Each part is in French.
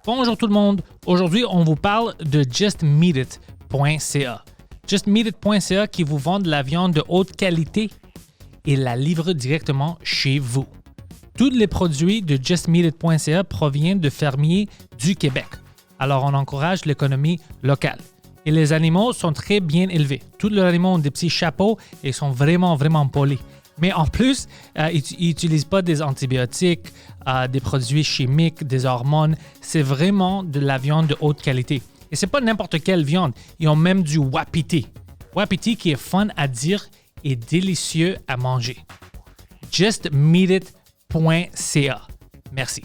Bonjour tout le monde. Aujourd'hui, on vous parle de justmeatit.ca. Justmeatit.ca qui vous vend de la viande de haute qualité et la livre directement chez vous. Tous les produits de justmeatit.ca proviennent de fermiers du Québec. Alors, on encourage l'économie locale. Et les animaux sont très bien élevés. Tous les animaux ont des petits chapeaux et sont vraiment, vraiment polis. Mais en plus, ils n'utilisent pas des antibiotiques, des produits chimiques, des hormones. C'est vraiment de la viande de haute qualité. Et c'est pas n'importe quelle viande. Ils ont même du wapiti. Wapiti qui est fun à dire et délicieux à manger. justmeatit.ca. Merci.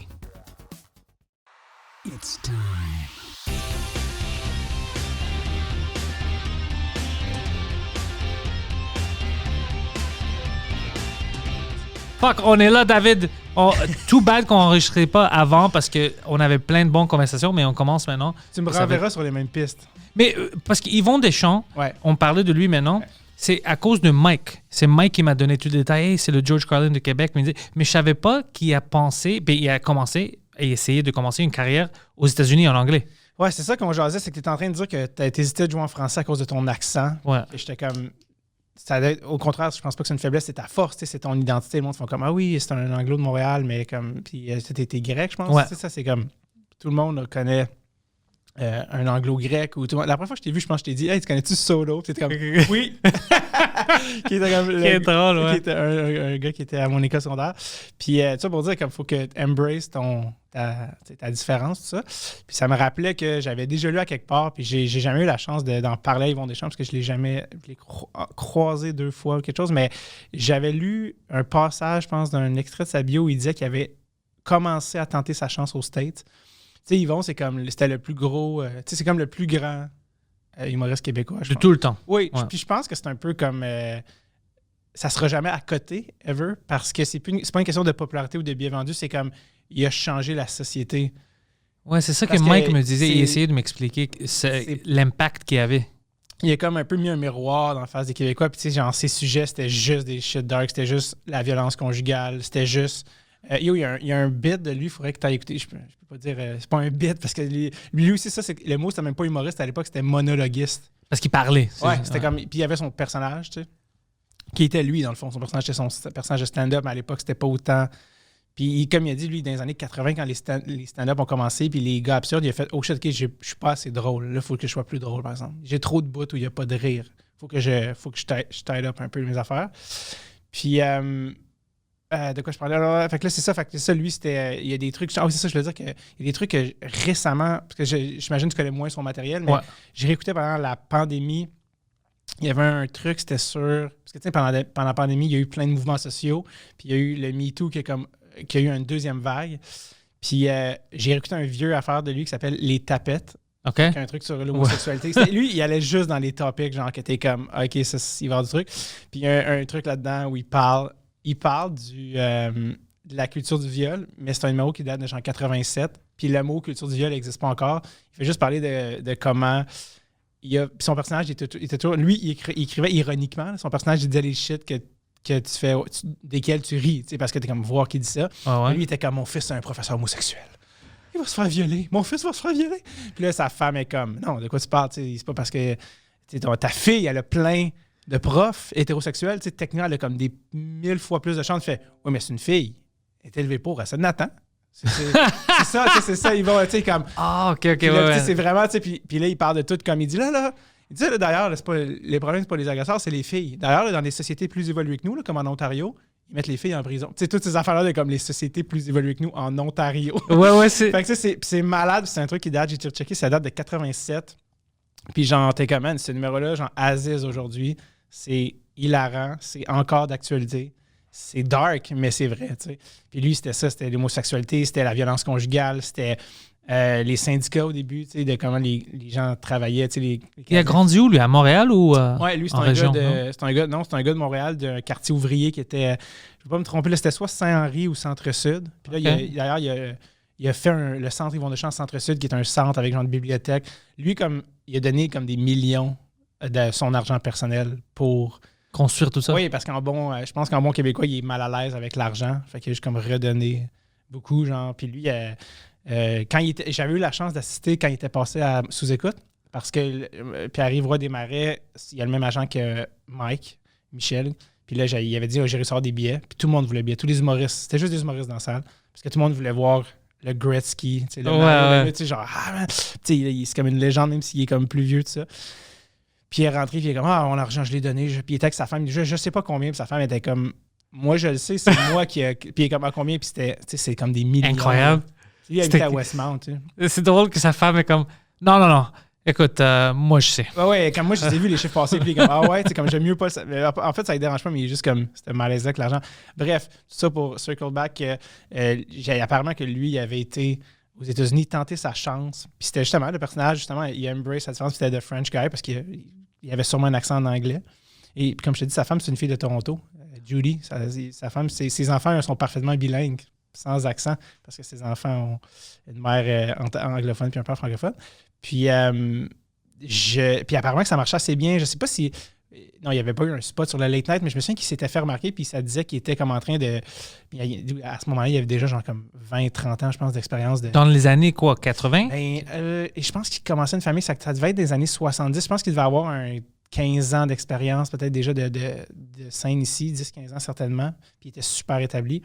It's time. Fuck, on est là, David. Too bad qu'on n'enregistrait pas avant parce qu'on avait plein de bonnes conversations, mais on commence maintenant. Tu me renverras sur les mêmes pistes. Mais parce qu'Yvon Deschamps, Ouais. on parlait de lui maintenant, c'est à cause de Mike. C'est Mike qui m'a donné tout le détail. Hey, c'est le George Carlin de Québec. Mais je savais pas qu'il a pensé, ben, il a commencé et essayé de commencer une carrière aux États-Unis en anglais. Ouais, c'est ça qu'on jasait, c'est que tu es en train de dire que tu as hésité de jouer en français à cause de ton accent. Ouais. Et j'étais comme... au contraire, je pense pas que c'est une faiblesse, c'est ta force, c'est ton identité. Le monde font comme, ah oui, c'est un anglo de Montréal, mais comme, puis t'es grec, je pense. Ouais. Ça, c'est comme, tout le monde connaît un anglo-grec. Ou tout le monde. La première fois que je t'ai vu, je pense que je t'ai dit, hey, tu connais-tu Solo? Puis t'étais comme, oui. Qui était comme, Qui est drôle, ouais. Qui était un gars qui était à mon école secondaire. Puis, tu sais, pour dire qu'il faut que tu embraces ta différence, tout ça. Puis ça me rappelait que j'avais déjà lu à quelque part, puis j'ai jamais eu la chance d'en parler à Yvon Deschamps, parce que je l'ai jamais croisé 2 fois ou quelque chose, mais j'avais lu un passage, je pense, d'un extrait de sa bio où il disait qu'il avait commencé à tenter sa chance aux States. Tu sais, Yvon, c'était le plus gros, tu sais, c'est comme le plus grand humoriste québécois, je De pense. tout le temps. Oui, Ouais. puis je pense que c'est un peu comme... ça sera jamais à côté, ever, parce que c'est pas une question de popularité ou de bien vendu, c'est comme, il a changé la société. Ouais, c'est ça que Parce que Mike me disait. Il c'est- essayait de m'expliquer l'impact qu'il y avait. Il a comme un peu mis un miroir dans la face des Québécois, puis tu sais, genre, ses sujets, c'était juste des shit dark, c'était juste la violence conjugale, c'était juste... il y a un bit de lui, il faudrait que tu ailles écouter. Je peux pas dire... c'est pas un bit, parce que lui aussi, ça, le mot, c'était même pas humoriste à l'époque, c'était monologuiste. Parce qu'il parlait. Ouais, c'était comme... Puis il y avait son personnage, tu sais, qui était lui, dans le fond. Son personnage, c'était son personnage de stand-up, mais à l'époque, c'était pas autant... Puis comme il a dit, lui, dans les années 80, quand les stand-up ont commencé, puis les gars absurdes, il a fait « Oh shit, OK, je suis pas assez drôle. Là, il faut que je sois plus drôle, par exemple. J'ai trop de bouts où il n'y a pas de rire. Faut que je tide up un peu mes affaires. » Puis... de quoi je parlais? Alors, fait que là, c'est ça. Fait que ça, lui, c'était... il y a des trucs... Ah oui, c'est ça, je veux dire qu'il y a des trucs que récemment... Parce que j'imagine que tu connais moins son matériel, mais j'ai réécouté pendant la pandémie. Il y avait un truc, c'était sur... Parce que, tu sais, pendant la pandémie, il y a eu plein de mouvements sociaux. Puis il y a eu le MeToo qui a eu une deuxième vague. Puis j'ai réécouté un vieux affaire de lui qui s'appelle Les Tapettes. OK. Qui a un truc sur l'homosexualité. Lui, il allait juste dans les topics, genre, que t'es comme, OK, ça, il va y avoir du truc. Puis il y a un truc là-dedans où il parle de la culture du viol, mais c'est un numéro qui date de genre 87. Puis le mot culture du viol n'existe pas encore. Il fait juste parler de comment... puis son personnage, il était toujours... Lui, il écrivait ironiquement. Son personnage, il disait les shit que tu fais, desquels tu ris, parce que t'es comme voir qui dit ça. Ouais. Lui, il était comme, mon fils, c'est un professeur homosexuel. Il va se faire violer. Mon fils va se faire violer. Puis là, sa femme est comme, non, de quoi tu parles? C'est pas parce que ta fille, elle a plein de profs hétérosexuels. Techniquement, elle a comme des 1000 fois plus de chances. Tu fais, oui, mais c'est une fille. Elle est élevée pour, elle se Nathan. C'est ça, c'est ça. Ils vont, comme. Ah, OK, Puis là, ouais. c'est vraiment, puis là, il parle de tout comme il dit là. Il dit là, d'ailleurs, les problèmes, c'est pas les agresseurs, c'est les filles. D'ailleurs, là, dans des sociétés plus évoluées que nous, là, comme en Ontario, ils mettent les filles en prison. Tu sais, toutes ces affaires-là, de comme les sociétés plus évoluées que nous en Ontario. Ouais, c'est... Fait que c'est malade, c'est un truc qui date, j'ai checké, ça date de 87. Puis genre, t'es comme, man, ce numéro-là, genre Aziz aujourd'hui, c'est hilarant, c'est encore d'actualité. C'est dark, mais c'est vrai, tu sais. Puis lui, c'était ça, c'était l'homosexualité, c'était la violence conjugale, c'était les syndicats au début, tu sais, de comment les gens travaillaient, tu sais. Il a grandi où, lui? À Montréal ou Ouais, lui, c'est en un région? gars c'est un gars de Montréal, d'un quartier ouvrier qui était, je ne vais pas me tromper, là, c'était soit Saint-Henri ou Centre-Sud. Puis là, Okay. il a fait le centre Yvon Deschamps Centre-Sud, qui est un centre avec genre de bibliothèque. Lui, comme il a donné comme des millions de son argent personnel pour... Construire tout ça? Oui, parce je pense qu'en bon québécois, il est mal à l'aise avec l'argent. Fait qu'il a juste comme redonné beaucoup, genre. Puis lui, J'avais eu la chance d'assister quand il était passé à sous-écoute, parce que Pierre-Yves Roy Desmarais, il y a le même agent que Mike, Michel. Puis là, il avait dit, j'ai réussi à avoir des billets. Puis tout le monde voulait billets. Tous les humoristes. C'était juste des humoristes dans la salle. Parce que tout le monde voulait voir le Gretzky. Le genre, c'est comme une légende, même s'il est comme plus vieux, tout ça. Puis il est rentré, puis il est comme, mon argent, je l'ai donné. Puis il était avec sa femme. Je sais pas combien. Puis sa femme était comme, moi, je le sais, c'est moi qui a. Puis il est comme, à combien? Puis c'est comme des millions. Incroyable. Il habitait à Westmount. C'est drôle que sa femme est comme, non. Écoute, moi, je sais. Ouais, comme moi, je les ai vus les chiffres passer, puis comme, c'est comme, j'aime mieux pas ça. En fait, ça ne dérange pas, mais il est juste comme, c'était malaisant avec l'argent. Bref, tout ça pour circle back, apparemment que lui, il avait été aux États-Unis tenter sa chance. Puis c'était justement, le personnage, justement, il a embrace sa différence, c'était The French Guy, parce qu'il avait sûrement un accent en anglais. Et puis, comme je te dis, sa femme, c'est une fille de Toronto, Judy. Sa femme, ses enfants sont parfaitement bilingues, sans accent, parce que ses enfants ont une mère anglophone puis un père francophone. Puis apparemment que ça marchait assez bien. Je sais pas si... Non, il n'y avait pas eu un spot sur le Late Night, mais je me souviens qu'il s'était fait remarquer, puis ça disait qu'il était comme en train de... À ce moment-là, il y avait déjà genre comme 20-30 ans, je pense, d'expérience. Dans les années, quoi, 80? Et je pense qu'il commençait une famille, ça devait être des années 70. Je pense qu'il devait avoir 15 ans d'expérience, peut-être déjà de scène ici, 10-15 ans certainement, puis il était super établi.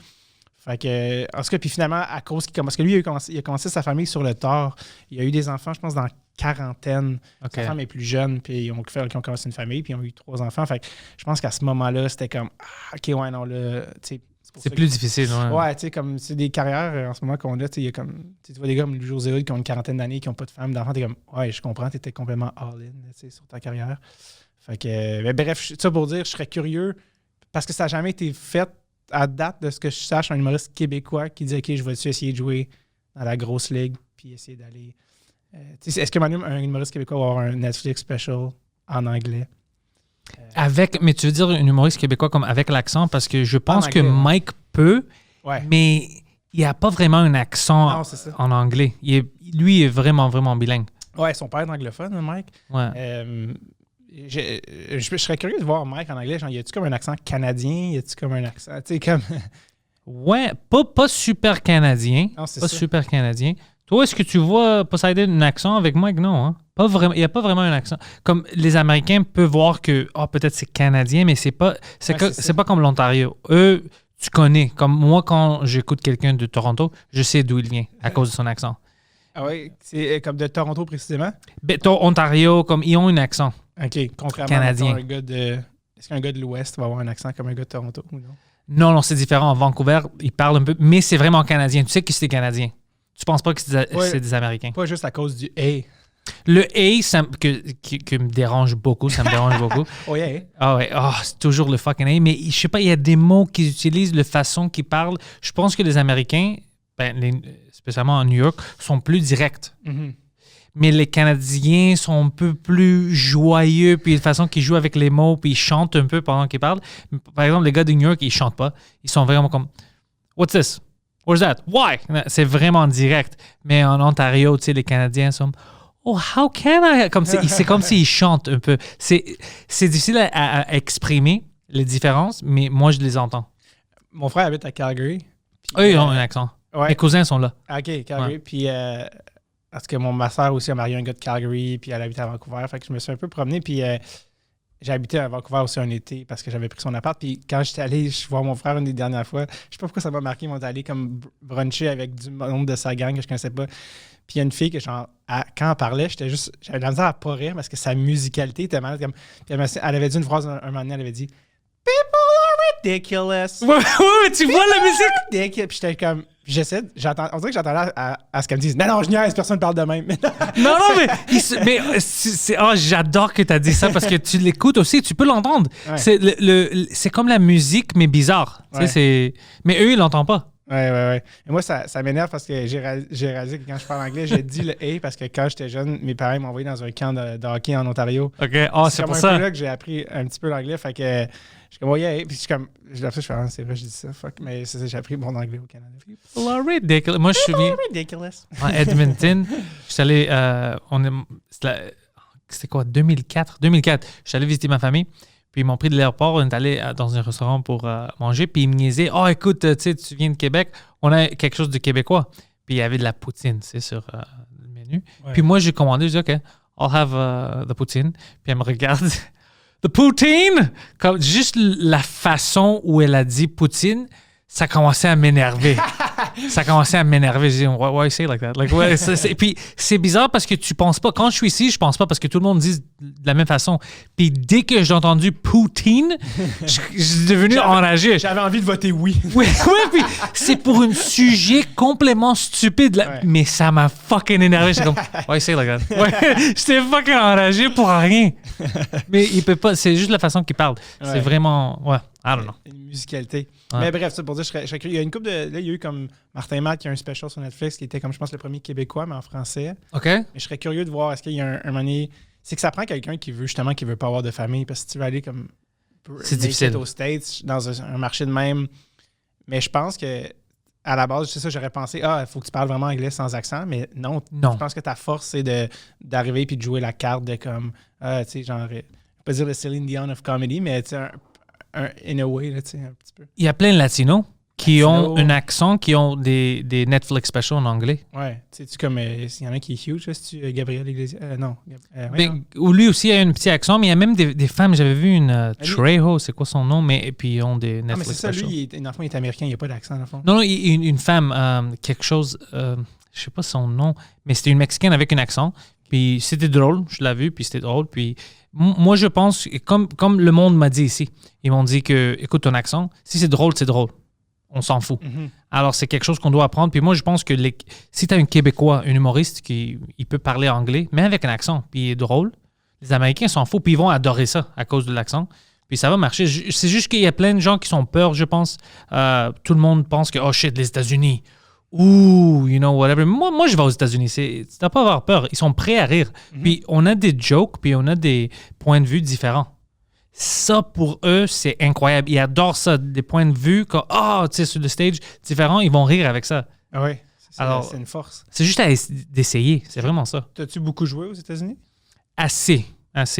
Fait que, en tout cas, puis finalement, à cause parce que lui, il a commencé sa famille sur le tard. Il a eu des enfants, je pense, dans la quarantaine. Okay. Sa femme est plus jeune, puis ils ont commencé une famille, puis ils ont eu 3 enfants. Fait que je pense qu'à ce moment-là, c'était comme, OK, ouais, non, là, tu sais. C'est plus difficile, ouais. Ouais, tu sais, comme, c'est des carrières en ce moment qu'on a, tu sais, il y a comme, tu vois des gars comme Louis-José Hood qui ont une quarantaine d'années, qui n'ont pas de femme, d'enfants, t'es comme, ouais, je comprends, t'étais complètement all-in, tu sais, sur ta carrière. Fait que, bref, ça pour dire, je serais curieux, parce que ça n'a jamais été fait à date de ce que je sache, un humoriste québécois qui dit, OK, je vais essayer de jouer dans la grosse ligue, puis essayer d'aller... est-ce qu'un humoriste québécois va avoir un Netflix special en anglais? Mais tu veux dire un humoriste québécois comme avec l'accent? Parce que je pense que Mike peut, mais il n'y a pas vraiment un accent en anglais. Lui est vraiment, vraiment bilingue. Ouais, son père est anglophone, Mike. Ouais. Je serais curieux de voir Mike en anglais. Genre, y a-tu comme un accent canadien? Y a-tu comme un accent... Tu sais, comme... Ouais, pas super canadien. Non, c'est pas ça. Super canadien. Toi, est-ce que tu vois Poseidon un accent avec Mike? Non, hein? Pas vraiment. Il n'y a pas vraiment un accent. Comme les Américains peuvent voir que peut-être c'est canadien, mais c'est pas comme l'Ontario. Eux, tu connais. Comme moi, quand j'écoute quelqu'un de Toronto, je sais d'où il vient à cause de son accent. Ah oui? C'est comme de Toronto précisément? Ontario, comme ils ont un accent. OK. Contrairement canadien. À un gars de... Est-ce qu'un gars de l'Ouest va avoir un accent comme un gars de Toronto ou non? Non, c'est différent. En Vancouver, ils parlent un peu, mais c'est vraiment canadien. Tu sais que c'est canadien. Tu penses pas que c'est des Américains. Pas juste à cause du « A ». Le « A », qui me dérange beaucoup. Ça me dérange beaucoup. Oh yeah. Ah ouais, c'est toujours le fucking « A ». Mais je sais pas, il y a des mots qu'ils utilisent, la façon qu'ils parlent. Je pense que les Américains, spécialement en New York, sont plus directs. Mm-hmm. Mais les Canadiens sont un peu plus joyeux, puis de façon qu'ils jouent avec les mots, puis ils chantent un peu pendant qu'ils parlent. Par exemple, les gars de New York, ils chantent pas. Ils sont vraiment comme « What's this? Where's that? Why? » C'est vraiment direct. Mais en Ontario, tu sais, les Canadiens sont « Oh, how can I? » C'est comme s'ils chantent un peu. C'est difficile à exprimer, les différences, mais moi, je les entends. Mon frère habite à Calgary. Eux, ils ont un accent. Ouais. Mes cousins sont là. OK, Calgary. Ouais. Puis... parce que ma soeur aussi a marié un gars de Calgary, puis elle habite à Vancouver. Fait que je me suis un peu promené, puis j'ai habité à Vancouver aussi un été parce que j'avais pris son appart. Puis quand j'étais allé voir mon frère une des dernières fois, je sais pas pourquoi ça m'a marqué, ils m'ont allé comme bruncher avec du monde de sa gang que je connaissais pas. Puis il y a une fille que, genre, quand elle parlait, j'avais de la misère à pas rire parce que sa musicalité était malade. Puis elle avait dit une phrase un moment donné, elle avait dit « People are ridiculous! » Ouais, mais tu vois la musique? Ridiculous! Puis j'étais comme... on dirait que j'attendais à ce qu'elle me dise « Non, je niaise, personne ne parle de même. » Non, mais j'adore que tu as dit ça parce que tu l'écoutes aussi, tu peux l'entendre. Ouais. C'est comme la musique, mais bizarre. Ouais. Mais eux, ils l'entendent pas. Ouais. Et moi, ça m'énerve parce que j'ai réalisé que quand je parle anglais, j'ai dit le « A » parce que quand j'étais jeune, mes parents m'ont envoyé dans un camp de hockey en Ontario. OK, c'est pour ça. C'est un peu là que j'ai appris un petit peu l'anglais. Fait que je suis comme « Oh yeah ». Puis je suis comme... Après, je fais « C'est vrai, je dis ça. Fuck. » Mais c'est ça, j'ai appris mon anglais au Canada. People are ridiculous. Moi, je suis venu... ridiculous. En Edmonton, je suis allé... c'était quoi? 2004? 2004. Je suis allé visiter ma famille. Puis ils m'ont pris de l'aéroport, on est allé dans un restaurant pour manger, puis ils me niaisaient « Oh, écoute, tu sais, tu viens de Québec, on a quelque chose de québécois. » Puis il y avait de la poutine, c'est sur le menu. Ouais. Puis moi, j'ai commandé, je dis, OK, I'll have the poutine. Puis elle me regarde, the poutine! Comme, juste la façon où elle a dit poutine, ça commençait à m'énerver. Je dis, why say like that? Like, ouais, puis c'est bizarre parce que tu penses pas. Quand je suis ici, je pense pas parce que tout le monde dit de la même façon. Puis dès que j'ai entendu poutine, je suis devenu enragé. J'avais envie de voter oui. Oui, puis c'est pour un sujet complètement stupide. Là, Ouais. mais ça m'a fucking énervé. J'étais comme, why say like that? Ouais, j'étais fucking enragé pour rien. Mais il peut pas, c'est juste la façon qu'il parle. Ouais. C'est vraiment, ouais, I don't know. Une musicalité. Ouais. Mais bref, ça pour dire, je serais curieux. Il y a une couple de. Là, il y a eu comme Martin Matt qui a un special sur Netflix qui était comme, je pense, le premier québécois, mais en français. OK? Mais je serais curieux de voir, est-ce qu'il y a un moment donné. C'est que ça prend quelqu'un qui veut justement, qui veut pas avoir de famille. Parce que si tu veux aller comme. C'est make difficile. it aux States, dans un marché de même. Mais je pense que. À la base, c'est ça, j'aurais pensé, il faut que tu parles vraiment anglais sans accent, mais non. Non. Je pense que ta force, c'est d'arriver puis de jouer la carte de comme, tu sais, genre, je vais pas dire le Céline Dion of comedy, mais tu sais, in a way, là, tu sais, un petit peu. Il y a plein de Latinos qui Latino. ont un accent, qui ont des Netflix specials en anglais. Ouais, tu sais, comme, il y en a qui est huge, là, si tu Gabriel Iglesias, non. Ouais, Mais, non. où lui aussi a un petit accent, mais il y a même des femmes. J'avais vu une Trejo, c'est quoi son nom, mais et puis ils ont des Ah, mais Netflix c'est ça, specials. lui, dans le fond, il est américain, il n'y a pas d'accent, dans le fond. Non, une femme, quelque chose, je sais pas son nom, mais c'était une Mexicaine avec un accent. Puis c'était drôle, je l'ai vu, puis c'était drôle. Puis moi, je pense, comme le monde m'a dit ici, ils m'ont dit que, écoute ton accent, si c'est drôle, c'est drôle. On s'en fout. Mhm. Alors, c'est quelque chose qu'on doit apprendre. Puis moi, je pense que si tu as un Québécois, un humoriste qui il peut parler anglais, mais avec un accent, puis il est drôle, les Américains s'en foutent, puis ils vont adorer ça à cause de l'accent. Puis ça va marcher. C'est juste qu'il y a plein de gens qui sont peur, je pense. Tout le monde pense que, oh shit, les États-Unis. Ouh, you know, whatever. Moi, je vais aux États-Unis. Tu n'as pas à avoir peur. Ils sont prêts à rire. Puis on a des jokes, puis on a des points de vue différents. Ça, pour eux, c'est incroyable. Ils adorent ça, des points de vue, tu sais, sur le stage, différents, ils vont rire avec ça. Ah oui, Alors, c'est une force. C'est juste d'essayer. C'est vraiment ça. T'as-tu beaucoup joué aux États-Unis? Assez.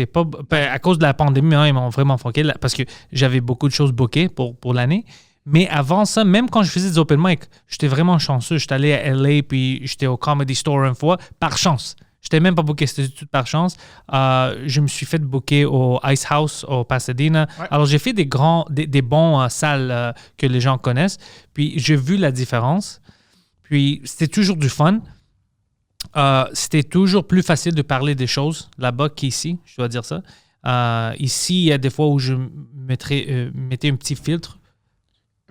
Pas, à cause de la pandémie, ils m'ont vraiment fucké parce que j'avais beaucoup de choses bookées pour l'année. Mais avant ça, même quand je faisais des open mic, j'étais vraiment chanceux. J'étais allé à LA, puis j'étais au Comedy Store une fois, par chance. Je n'étais même pas booké, c'était tout par chance. Je me suis fait booker au Ice House, au Pasadena. Ouais. Alors, j'ai fait des bons salles que les gens connaissent. Puis, j'ai vu la différence. Puis, c'était toujours du fun. C'était toujours plus facile de parler des choses là-bas qu'ici, je dois dire ça. Ici, il y a des fois où je mettais un petit filtre.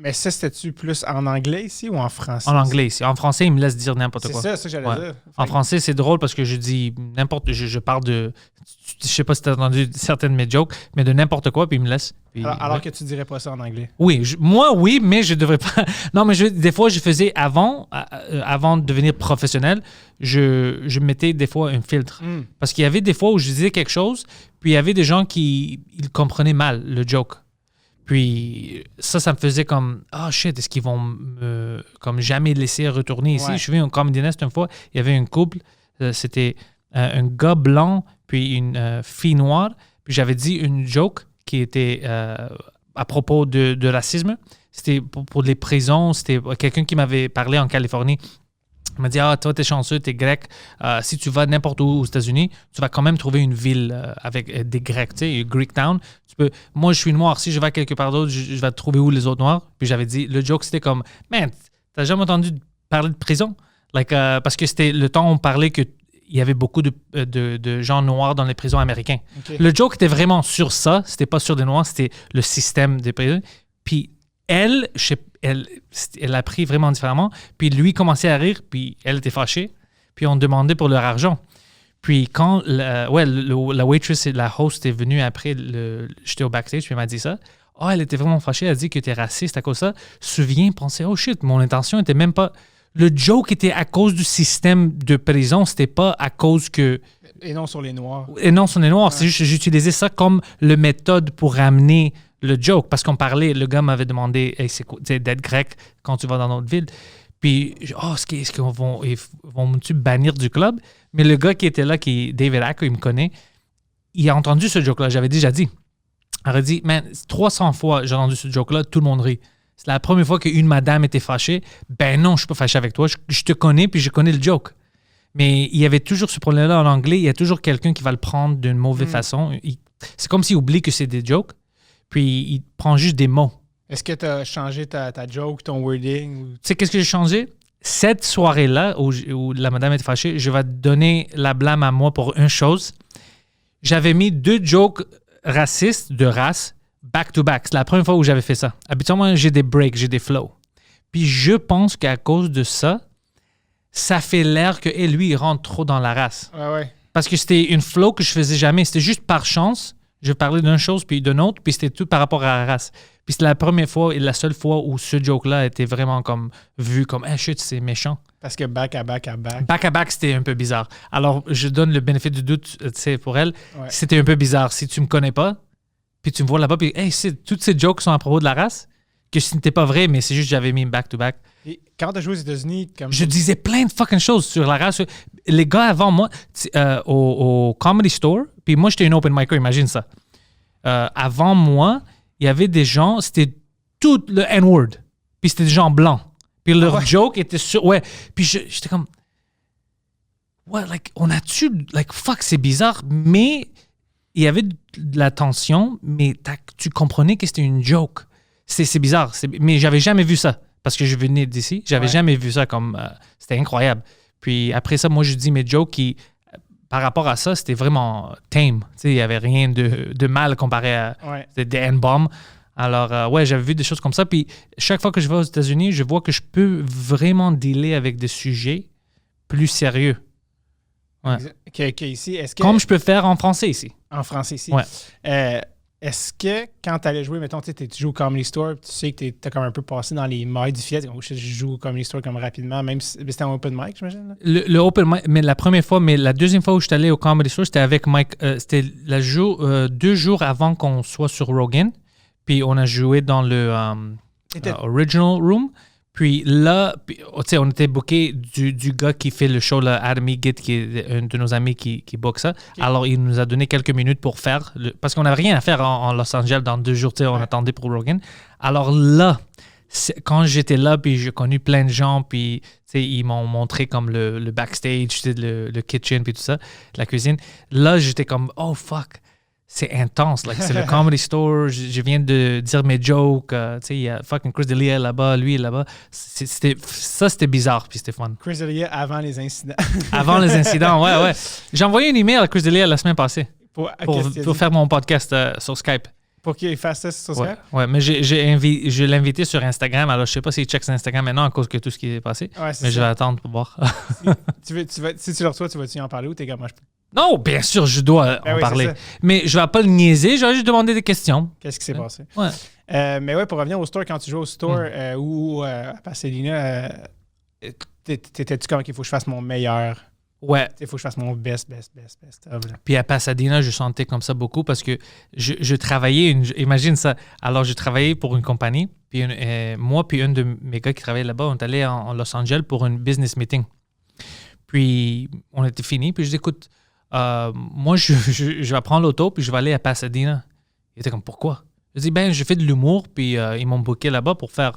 Mais ça, c'était-tu plus en anglais ici ou en français? En anglais ici. En français, ils me laissent dire n'importe quoi. C'est ça que j'allais Ouais. dire. En français, c'est drôle parce que je dis n'importe... Je parle de... Je sais pas si tu as entendu certaines de mes jokes, mais de n'importe quoi, puis ils me laissent. Puis, Alors ouais. que tu dirais pas ça en anglais. Oui, moi, oui, mais je devrais pas... Non, mais des fois, je faisais avant de devenir professionnel, je mettais des fois un filtre. Mm. Parce qu'il y avait des fois où je disais quelque chose, puis il y avait des gens qui ils comprenaient mal le joke. Puis ça me faisait comme « Ah, shit, est-ce qu'ils vont me comme jamais laisser retourner ici? Ouais. Je suis venu au Comedy Nest une fois, il y avait un couple, c'était un gars blanc puis une fille noire, puis j'avais dit une joke qui était à propos de racisme. C'était pour les prisons, c'était quelqu'un qui m'avait parlé en Californie. Il m'a dit, toi, t'es chanceux, t'es grec. Si tu vas n'importe où aux États-Unis, tu vas quand même trouver une ville avec des Grecs, tu sais, Greek Town. Moi, je suis noir. Si je vais quelque part d'autre, je vais trouver où les autres noirs. Puis j'avais dit, le joke, c'était comme, man, t'as jamais entendu parler de prison? Parce que c'était le temps où on parlait qu'il y avait beaucoup de gens noirs dans les prisons américaines. Okay. Le joke était vraiment sur ça. C'était pas sur des noirs, c'était le système des prisons. Puis elle a pris vraiment différemment. Puis lui commençait à rire, puis elle était fâchée. Puis on demandait pour leur argent. Puis quand la waitress et la host est venue après, j'étais au backstage, puis elle m'a dit ça. Elle était vraiment fâchée. Elle a dit que tu es raciste à cause de ça. Souviens, pensait, oh shit, mon intention était même pas... Le joke était à cause du système de prison. C'était pas à cause que... Et non sur les Noirs. Et non sur les Noirs. Ouais. C'est juste j'utilisais ça comme le méthode pour ramener le joke. Parce qu'on parlait, le gars m'avait demandé hey, c'est quoi, d'être grec quand tu vas dans notre ville. Puis, est-ce qu'ils vont-tu bannir du club? Mais le gars qui était là, David Acker, il me connaît, il a entendu ce joke-là. J'avais déjà dit. Il a dit, man, 300 fois j'ai entendu ce joke-là, tout le monde rit. C'est la première fois qu'une madame était fâchée. Ben non, je suis pas fâché avec toi. Je te connais, puis je connais le joke. Mais il y avait toujours ce problème-là en anglais. Il y a toujours quelqu'un qui va le prendre d'une mauvaise façon. C'est comme s'il oublie que c'est des jokes, puis il prend juste des mots. Est-ce que tu as changé ta joke, ton wording? Tu sais, qu'est-ce que j'ai changé? Cette soirée-là, où la madame était fâchée, je vais te donner la blâme à moi pour une chose. J'avais mis 2 jokes racistes de race back-to-back. C'est la première fois où j'avais fait ça. Habituellement, j'ai des breaks, j'ai des flows. Puis je pense qu'à cause de ça, ça fait l'air que lui, il rentre trop dans la race. Ouais. Parce que c'était une flow que je faisais jamais. C'était juste par chance. Je parlais d'une chose puis d'une autre, puis c'était tout par rapport à la race. Puis c'était la première fois et la seule fois où ce joke-là était vraiment comme vu comme « Ah, shit, c'est méchant ». Parce que back à back. Back à back, c'était un peu bizarre. Alors, je donne le bénéfice du doute, tu sais, pour elle. Ouais. C'était un peu bizarre. Si tu me connais pas, puis tu me vois là-bas, puis hey, toutes ces jokes sont à propos de la race, que ce n'était pas vrai, mais c'est juste que j'avais mis back-to-back. Et quand tu as joué aux États-Unis, comme Je disais plein de fucking choses sur la race. Les gars avant moi, au Comedy Store, puis moi, j'étais une open micer, imagine ça. Avant moi, il y avait des gens, c'était tout le N-word, puis c'était des gens blancs. Puis leur joke était sur... Ouais, puis j'étais comme... Ouais, like, on a-tu... Like, fuck, c'est bizarre, mais il y avait de la tension, mais tu comprenais que c'était une joke. C'est bizarre, mais j'avais jamais vu ça, parce que je venais d'ici. J'avais jamais vu ça comme... c'était incroyable. Puis après ça, moi, je dis mes jokes qui... Par rapport à ça, c'était vraiment tame. Tu sais, il n'y avait rien de mal comparé à des N-bombs. Alors, j'avais vu des choses comme ça. Puis, chaque fois que je vais aux États-Unis, je vois que je peux vraiment dealer avec des sujets plus sérieux. Ouais. Ici, est-ce que... Comme je peux faire en français ici. En français ici. Ouais. Est-ce que quand tu allais jouer, mettons, tu joues au Comedy Store, tu sais que tu as comme un peu passé dans les mailles du filet, je joue au Comedy Store comme rapidement, même si c'était un open mic, j'imagine? Le open mic, mais la première fois, mais la deuxième fois où je suis allé au Comedy Store, c'était avec Mike. C'était 2 jours avant qu'on soit sur Rogan. Puis on a joué dans le Original Room. Puis là, on était booké du gars qui fait le show, là, Adam Egit, qui est un de nos amis qui book ça. Okay. Alors, il nous a donné quelques minutes pour faire... parce qu'on n'avait rien à faire en Los Angeles dans 2 jours. On attendait pour Rogan. Alors là, quand j'étais là, puis j'ai connu plein de gens, puis ils m'ont montré comme le backstage, le kitchen, puis tout ça, la cuisine. Là, j'étais comme, oh, fuck. C'est intense. Like, c'est le Comedy Store. Je viens de dire mes jokes. Il y a fucking Chris D'Elia là-bas, lui là-bas. C'était bizarre, puis c'était fun. Chris D'Elia avant les incidents. Avant les incidents, ouais. J'ai envoyé un email à Chris D'Elia la semaine passée pour faire mon podcast sur Skype. Pour qu'il fasse ça sur Skype? Ouais, mais je l'ai invité sur Instagram. Alors, je sais pas s'il check sur Instagram maintenant à cause de tout ce qui est passé. Ouais, mais je vais attendre pour voir. Si tu le reçois, tu vas-tu en parler ou t'es comme moi? Non, bien sûr, je dois en parler. Mais je ne vais pas le niaiser, je vais juste demander des questions. Qu'est-ce qui s'est passé? Ouais. Mais ouais, pour revenir au store, quand tu joues au store ou à Pasadena, t'étais-tu comme qu'il faut que je fasse mon meilleur? Ouais. Il faut que je fasse mon best. Puis à Pasadena, je sentais comme ça beaucoup parce que je travaillais, imagine ça. Alors, je travaillais pour une compagnie, puis moi puis un de mes gars qui travaillait là-bas, on est allé en Los Angeles pour une business meeting. Puis, on était fini, puis je dis, écoute, moi, je vais prendre l'auto, puis je vais aller à Pasadena. Il était comme, pourquoi? Je dis, je fais de l'humour, puis ils m'ont booké là-bas pour faire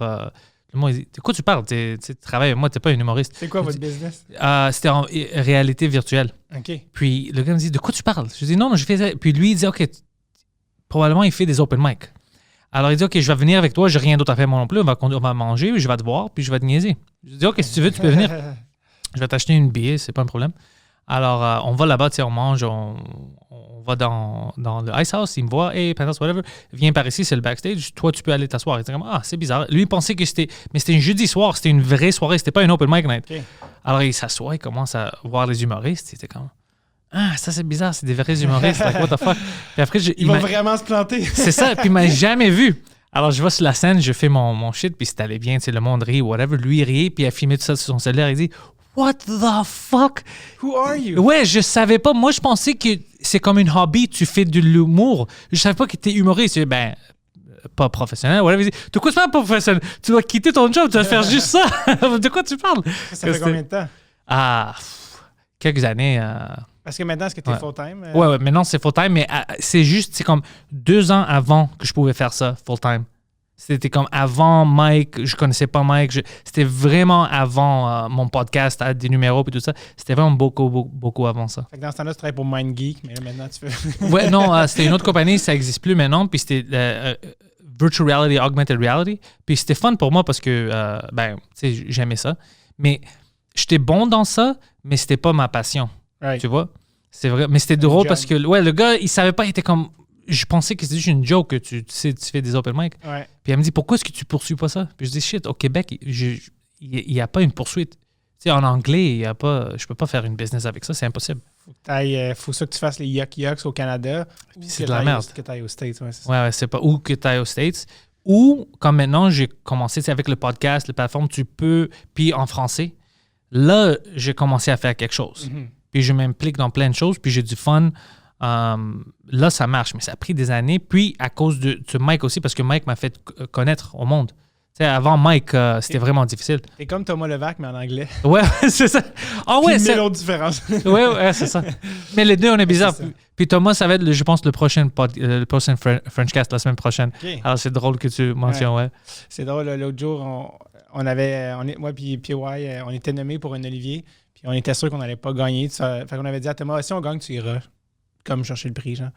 l'humour. Il dit, de quoi tu parles? Tu travailles, moi, t'es pas un humoriste. C'est quoi votre business? C'était en réalité virtuelle. OK. Puis le gars me dit, de quoi tu parles? Je dis, non, je fais ça. Puis lui, il dit, OK, probablement, il fait des open mic. Alors, il dit, OK, je vais venir avec toi, j'ai rien d'autre à faire moi non plus, on va manger, je vais te voir, puis je vais te niaiser. Je dis, OK, si tu veux, tu peux venir. Je vais t'acheter une billet, c'est pas un problème. Alors, on va là-bas, on mange, on va dans le Ice House, il me voit, hey, Panos, whatever, viens par ici, c'est le backstage, toi, tu peux aller t'asseoir. Il était comme, c'est bizarre. Lui, il pensait que c'était un jeudi soir, c'était une vraie soirée, c'était pas une open mic night. Okay. Alors, il s'assoit, il commence à voir les humoristes, il était comme, ça c'est bizarre, c'est des vrais humoristes, like, what the fuck. Puis après, il va vraiment se planter. C'est ça, puis il m'a jamais vu. Alors, je vais sur la scène, je fais mon shit, puis c'était allé bien, le monde rit, whatever. Lui, il rit, puis il a filmé tout ça sur son cellulaire, il dit, what the fuck? Who are you? Ouais, je savais pas. Moi, je pensais que c'est comme une hobby. Tu fais de l'humour. Je savais pas que tu es humoriste. Pas professionnel. Whatever. De quoi tu parles, pas professionnel? Tu dois quitter ton job. Tu vas faire juste ça. De quoi tu parles? Ça fait combien de temps? Quelques années. Parce que maintenant, est-ce que tu es full-time? Ouais, maintenant, c'est full-time. Mais c'est comme 2 ans avant que je pouvais faire ça full-time. C'était comme avant Mike, je connaissais pas Mike. C'était vraiment avant mon podcast, à des numéros et tout ça. C'était vraiment beaucoup avant ça. Fait que dans ce temps-là, tu travailles pour MindGeek, mais là, maintenant, tu fais... Ouais, non, c'était une autre compagnie, ça n'existe plus maintenant. Puis c'était Virtual Reality, Augmented Reality. Puis c'était fun pour moi parce que, tu sais, j'aimais ça. Mais j'étais bon dans ça, mais c'était pas ma passion. Right. Tu vois? C'est vrai. Mais c'était drôle parce que, le gars, il savait pas, il était comme... Je pensais que c'était juste une joke que tu fais des open mic. Ouais. Puis elle me dit, pourquoi est-ce que tu poursuis pas ça? Puis je dis, shit, au Québec, il n'y a pas une poursuite. Tu sais, en anglais, je peux pas faire une business avec ça, c'est impossible. Faut ça que tu fasses les Yucks au Canada. C'est de la merde. Que tu ailles aux States. Ouais, ouais, c'est pas. Ou que tu ailles aux States. Ou, comme maintenant, j'ai commencé, tu sais, avec le podcast, la plateforme, tu peux, puis en français. Là, j'ai commencé à faire quelque chose. Mm-hmm. Puis je m'implique dans plein de choses, puis j'ai du fun. Là, ça marche, mais ça a pris des années. Puis, à cause de Mike aussi, parce que Mike m'a fait connaître au monde. Tu sais, avant Mike, c'était vraiment difficile. C'est comme Thomas Levac, mais en anglais. Ouais, c'est ça. Ah ouais, c'est l'autre différence. ouais, c'est ça. Mais les deux, on est bizarres. Puis Thomas, ça va être, je pense, le prochain Frenchcast la semaine prochaine. Okay. Alors, c'est drôle que tu mentionnes, ouais. C'est drôle. L'autre jour, moi puis PY, on était nommés pour un Olivier. Puis on était sûr qu'on n'allait pas gagner. Fait qu'on avait dit à Thomas, si on gagne, tu iras. Comme chercher le prix, genre.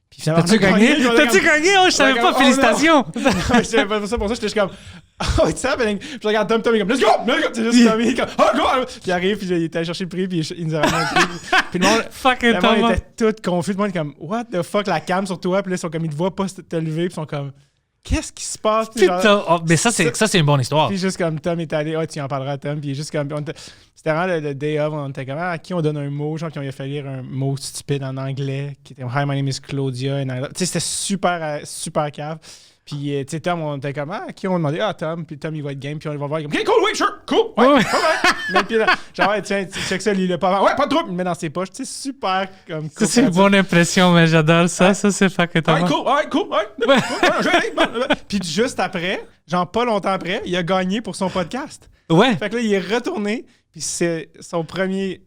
Puis t'as-tu gagné? T'as-tu gagné? Oh, je savais pas, félicitations! Non, je savais pas ça, pour ça, j'étais comme, oh, it's happening. Puis je regarde Tom, il est comme, let's go! C'est juste Tommy, comme, oh, go! Puis il arrive, puis il était allé chercher le prix, puis il nous a ramené le prix. Puis le monde était tout confus. Le monde est comme, what the fuck, la cam sur toi? Puis là, ils sont comme, ils te voient pas te lever, puis ils sont comme, qu'est-ce qui se passe? Mais ça, c'est une bonne histoire. Puis juste comme Tom est allé, tu en parleras à Tom, puis il est juste comme, c'était vraiment le day of, on était comme, à qui on donne un mot, genre, puis on lui a fait lire un mot stupide en anglais, qui était Hi, my name is Claudia. Tu sais, c'était super cave. Puis, tu sais, Tom, on était comme, à qui on demandait, Tom, puis Tom, il va être game, puis on va voir, comme, OK, cool, oui, sure, cool, ouais. Puis là, genre, ouais, tiens, tu check ça, lui, il a pas, ouais, pas de trouble, il le met dans ses poches, tu sais, super, comme, cool. C'est une bonne impression, mais j'adore ça, ouais. Ça, c'est fucking cool, Puis juste après, genre, pas longtemps après, il a gagné pour son podcast. Ouais. Fait que là, il est retourné, puis c'est son premier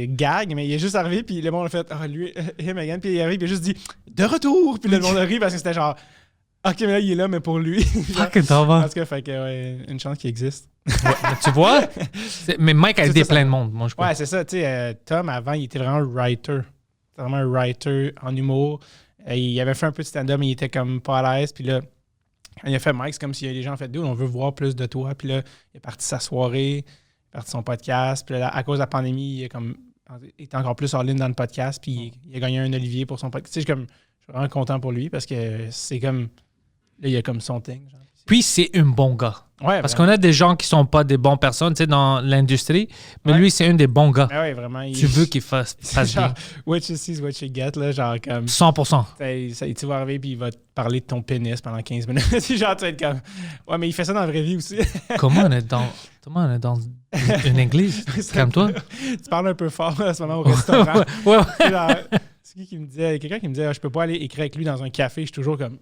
gag, mais il est juste arrivé, puis le monde a fait, lui, him again, puis il arrive, puis il a juste dit, de retour, puis le monde a ri parce que c'était genre, OK, mais là, il est là, mais pour lui. Parce que, fait que, ouais, une chance qu'il existe. Ouais, tu vois? Mais Mike a aidé plein de monde, moi, je crois. Ouais, c'est ça. Tu sais, Tom, avant, il était vraiment un writer. Vraiment un writer en humour. Il avait fait un peu de stand-up, mais il était comme pas à l'aise. Puis là, quand il a fait Mike, c'est comme si les gens ont fait « on veut voir plus de toi ». Puis là, il est parti sa soirée, il est parti son podcast. Puis là, à cause de la pandémie, il était encore plus en ligne dans le podcast. Puis il a gagné un Olivier pour son podcast. Tu sais, je suis vraiment content pour lui parce que c'est comme... Là, il y a comme son thing. Genre. Puis, c'est un bon gars. Ouais, parce qu'on a des gens qui sont pas des bonnes personnes, tu sais, dans l'industrie. Mais lui, c'est un des bons gars. Ouais, vraiment. Tu veux qu'il fasse genre, bien. What you see is what you get, là. Genre, comme... 100%. Tu vas arriver puis il va te parler de ton pénis pendant 15 minutes. Genre, tu vas être comme... Ouais, mais il fait ça dans la vraie vie aussi. Comment on est dans une église? Calme-toi. Tu parles un peu fort à ce moment au restaurant. ouais. Genre, c'est qui me disait... Quelqu'un qui me disait, je peux pas aller écrire avec lui dans un café. Je suis toujours comme...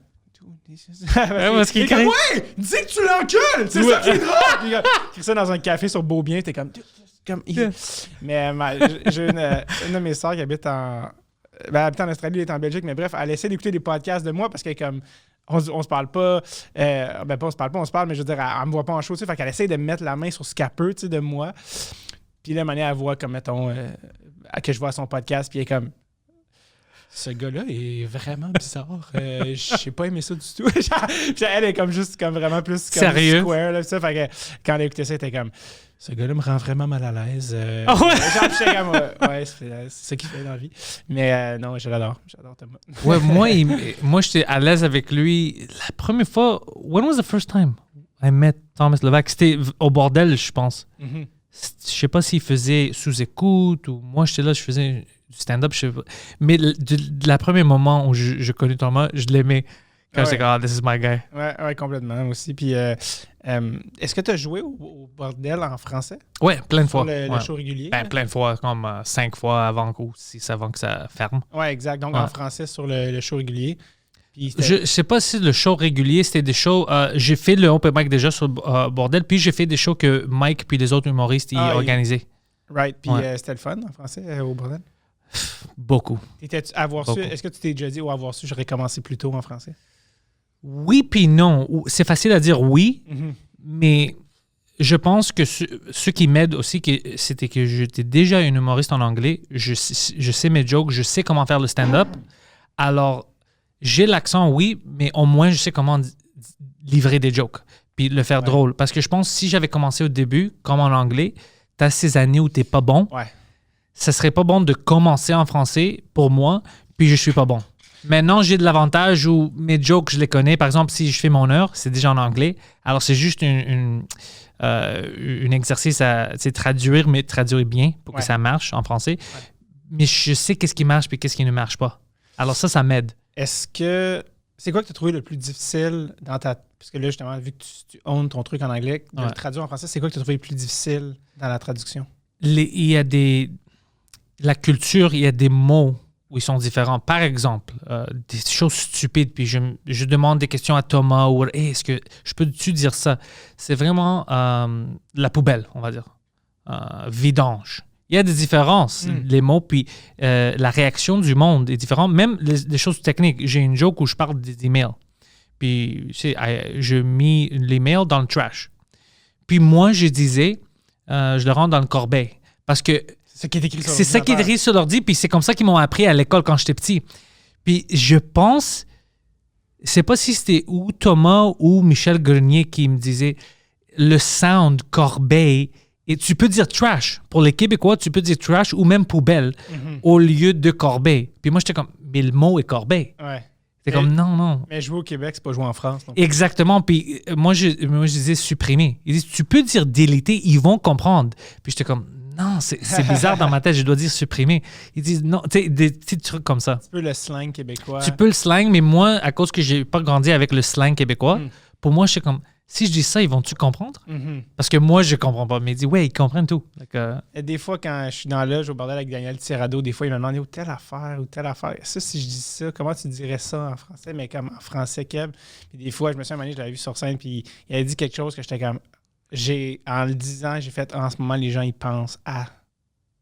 parce qu'il comme, ouais, dis que tu l'encules, c'est ça qui est drôle. Il écrit ça dans un café sur Beaubien, t'es comme mais j'ai une de mes sœurs qui habite en Australie, elle est en Belgique, mais bref, elle essaie d'écouter des podcasts de moi parce que comme on se parle pas, on se parle, mais je veux dire, elle me voit pas en show, tu sais, fait qu'elle essaie de me mettre la main sur ce qu'elle peut, tu sais, de moi. Puis là, elle voit comme, mettons, que je vois son podcast, puis elle est comme, ce gars-là est vraiment bizarre. J'ai pas aimé ça du tout. Puis elle est comme juste comme vraiment plus comme sérieux? Square. Là, ça. Fait que quand elle a écouté ça, elle était comme ce gars-là me rend vraiment mal à l'aise. Ah ouais? J'étais comme ouais, c'est ce qu'il fait dans la vie. Mais non, je l'adore. J'adore Thomas. Ouais, moi j'étais à l'aise avec lui. La première fois, when was the first time I met Thomas Levac? C'était au bordel, je pense. Mm-hmm. Je sais pas s'il faisait sous-écoute ou moi j'étais là, je faisais du stand-up, je sais pas. Mais de la premier moment où je connais Thomas, je l'aimais. Quand j'étais comme, this is my guy. Ouais, complètement aussi. Puis, est-ce que tu as joué au bordel en français? Ouais, plein de fois. Le show régulier? Ben, plein de fois, comme 5 fois avant que ça ferme. Ouais, exact. Donc, en français sur le show régulier. Puis je sais pas si le show régulier, c'était des shows... j'ai fait le open mic déjà sur bordel, puis j'ai fait des shows que Mike puis les autres humoristes organisaient. Right. Puis c'était le fun en français au bordel? Beaucoup. Est-ce que tu t'es déjà dit, avoir su, j'aurais commencé plus tôt en français? Oui puis non. C'est facile à dire oui, mais je pense que ce qui m'aide aussi, c'était que j'étais déjà un humoriste en anglais. Je sais mes jokes, je sais comment faire le stand-up. Alors, j'ai l'accent, oui, mais au moins, je sais comment livrer des jokes puis le faire drôle. Parce que je pense que si j'avais commencé au début, comme en anglais, tu as ces années où tu n'es pas bon. Ouais. Ça serait pas bon de commencer en français pour moi, puis je suis pas bon. Maintenant, j'ai de l'avantage où mes jokes, je les connais. Par exemple, si je fais mon heure, c'est déjà en anglais. Alors, c'est juste un exercice à traduire, mais traduire bien pour que ça marche en français. Ouais. Mais je sais qu'est-ce qui marche et qu'est-ce qui ne marche pas. Alors ça m'aide. Est-ce que... C'est quoi que tu as trouvé le plus difficile dans ta... Parce que là, justement, vu que tu owns ton truc en anglais, de le traduire en français, c'est quoi que tu as trouvé le plus difficile dans la traduction? Il y a la culture, il y a des mots où ils sont différents. Par exemple, des choses stupides, puis je demande des questions à Thomas ou hey, est-ce que je peux-tu dire ça? C'est vraiment la poubelle, on va dire. Vidange. Il y a des différences, les mots, puis la réaction du monde est différente. Même les choses techniques. J'ai une joke où je parle des emails. Puis, je mets les mails dans le trash. Puis moi, je disais, je le rentre dans le corbeil. Parce que c'est ça qui est écrit sur l'ordi, puis c'est comme ça qu'ils m'ont appris à l'école quand j'étais petit. Puis je pense, je sais pas si c'était ou Thomas ou Michel Grenier qui me disait le sound corbeil, et tu peux dire trash. Pour les Québécois, tu peux dire trash ou même poubelle au lieu de corbeil. Puis moi, j'étais comme, mais le mot est corbeil. Ouais. C'est comme, non. Mais jouer au Québec, c'est pas jouer en France. Non? Exactement. Puis moi, je disais supprimer. Ils disent, tu peux dire déliter, ils vont comprendre. Puis j'étais comme, non, c'est bizarre dans ma tête, je dois dire supprimer. Ils disent, non, tu sais, des petits trucs comme ça. Tu peux le slang québécois. Tu peux le slang, mais moi, à cause que j'ai pas grandi avec le slang québécois, pour moi, je suis comme, si je dis ça, ils vont-tu comprendre? Parce que moi, je comprends pas. Mais ils disent, ouais, ils comprennent tout. Et des fois, quand je suis dans l'âge au bordel avec Daniel Tirado, des fois, il me demande telle affaire ou telle affaire. Ça, si je dis ça, comment tu dirais ça en français? Mais comme en français, Keb. Puis des fois, je me suis je l'avais vu sur scène, puis il avait dit quelque chose que j'étais comme. En le disant, j'ai fait en ce moment, les gens, ils pensent à.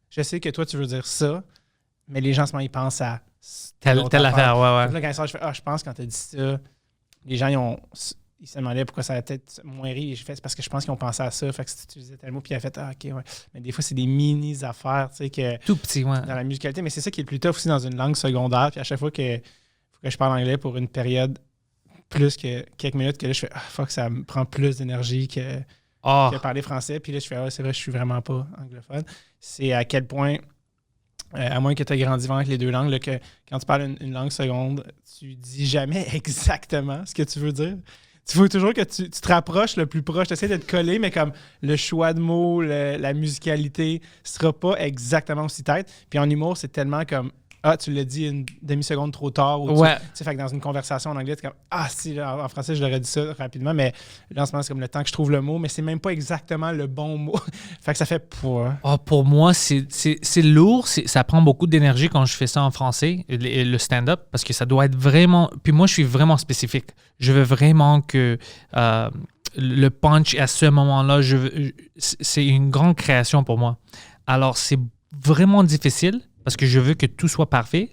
Je sais que toi, tu veux dire ça, mais les gens, en ce moment, ils pensent à. Telle affaire, ouais. Là, quand il sort, je fais je pense que quand tu as dit ça, les gens, ils se demandaient pourquoi ça allait peut-être moins rire. Et j'ai fait, c'est parce que je pense qu'ils ont pensé à ça. Fait que si tu utilisais tel mot, puis il a fait, OK, ouais. Mais des fois, c'est des mini-affaires, tu sais, que. Tout petit, ouais. Dans la musicalité. Mais c'est ça qui est le plus tough aussi dans une langue secondaire. Puis à chaque fois que je parle anglais pour une période plus que quelques minutes, que là, je fais, fuck, ça me prend plus d'énergie que parler français. Puis là, je fais, c'est vrai, je suis vraiment pas anglophone. C'est à quel point, à moins que tu aies grandi avec les deux langues, là, que quand tu parles une langue seconde, tu dis jamais exactement ce que tu veux dire. Tu veux toujours que tu te rapproches le plus proche. Tu essaies de te coller, mais comme le choix de mots, la musicalité ne sera pas exactement aussi tête. Puis en humour, c'est tellement comme tu l'as dit une demi-seconde trop tard. Ou fait que dans une conversation en anglais, tu es comme si en français, je l'aurais dit ça rapidement, mais là, en ce moment, c'est comme le temps que je trouve le mot, mais c'est même pas exactement le bon mot. Fait que ça fait pour moi, c'est lourd. Ça prend beaucoup d'énergie quand je fais ça en français, le stand-up, parce que ça doit être vraiment. Puis moi, je suis vraiment spécifique. Je veux vraiment que le punch à ce moment-là, c'est une grande création pour moi. Alors, c'est vraiment difficile parce que je veux que tout soit parfait.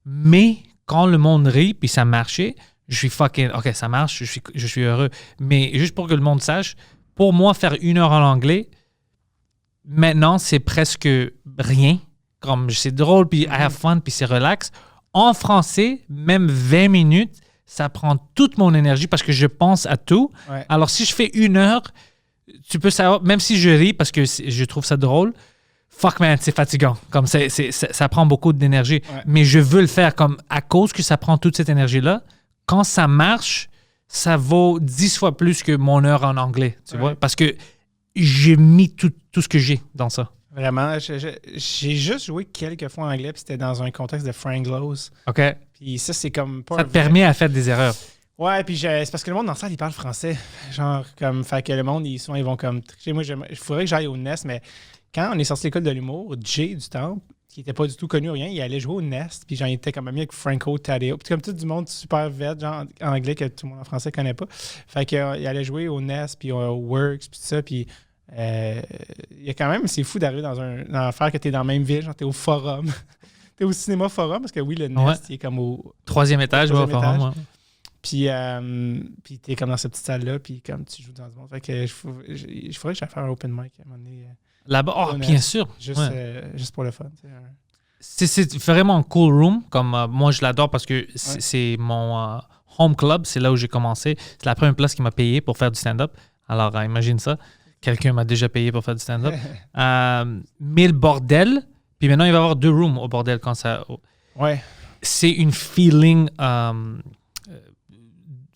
Mais quand le monde rit puis ça marchait, je suis fucking... OK, ça marche, je suis heureux. Mais juste pour que le monde sache, pour moi, faire 1 heure en anglais, maintenant, c'est presque rien. Comme c'est drôle, puis I have fun, puis c'est relax. En français, même 20 minutes, ça prend toute mon énergie parce que je pense à tout. Ouais. Alors, si je fais 1 heure, tu peux savoir, même si je ris parce que je trouve ça drôle, fuck man, c'est fatigant. Comme ça prend beaucoup d'énergie. Ouais. Mais je veux le faire comme à cause que ça prend toute cette énergie-là. Quand ça marche, ça vaut 10 fois plus que mon heure en anglais. Tu vois? Parce que j'ai mis tout ce que j'ai dans ça. Vraiment. J'ai juste joué quelques fois en anglais, puis c'était dans un contexte de Franglos. OK. Puis ça, c'est comme pas ça te permet à faire des erreurs. Ouais, puis c'est parce que le monde dans la salle, il parle français. Genre, comme, fait que le monde, ils vont comme. Moi, il faudrait que j'aille au Nest, mais quand on est sorti de l'école de l'humour, Jay du Temple, qui n'était pas du tout connu ou rien, il allait jouer au Nest, puis j'en étais comme ami avec Franco Tadeo. Puis comme tout du monde super vête, genre en anglais que tout le monde en français connaît pas. Fait qu'il allait jouer au Nest, puis au Works, puis tout ça, puis. Il y a quand même, c'est fou d'arriver dans une affaire que t'es dans la même ville, genre t'es au Forum. T'es au cinéma Forum, parce que oui, le Nest, il est comme au 3e étage, au Forum. Ouais. Puis t'es comme dans cette petite salle-là, puis comme tu joues dans le monde. Fait que il faudrait que j'aille faire un open mic à un moment donné. Là-bas, bien sûr. Juste pour le fun. C'est vraiment un cool room. Comme moi, je l'adore parce que c'est mon home club. C'est là où j'ai commencé. C'est la première place qui m'a payé pour faire du stand-up. Alors, imagine ça. Quelqu'un m'a déjà payé pour faire du stand-up. Mais le bordel, puis maintenant, il va y avoir 2 rooms au bordel quand ça... Ouais. C'est une feeling...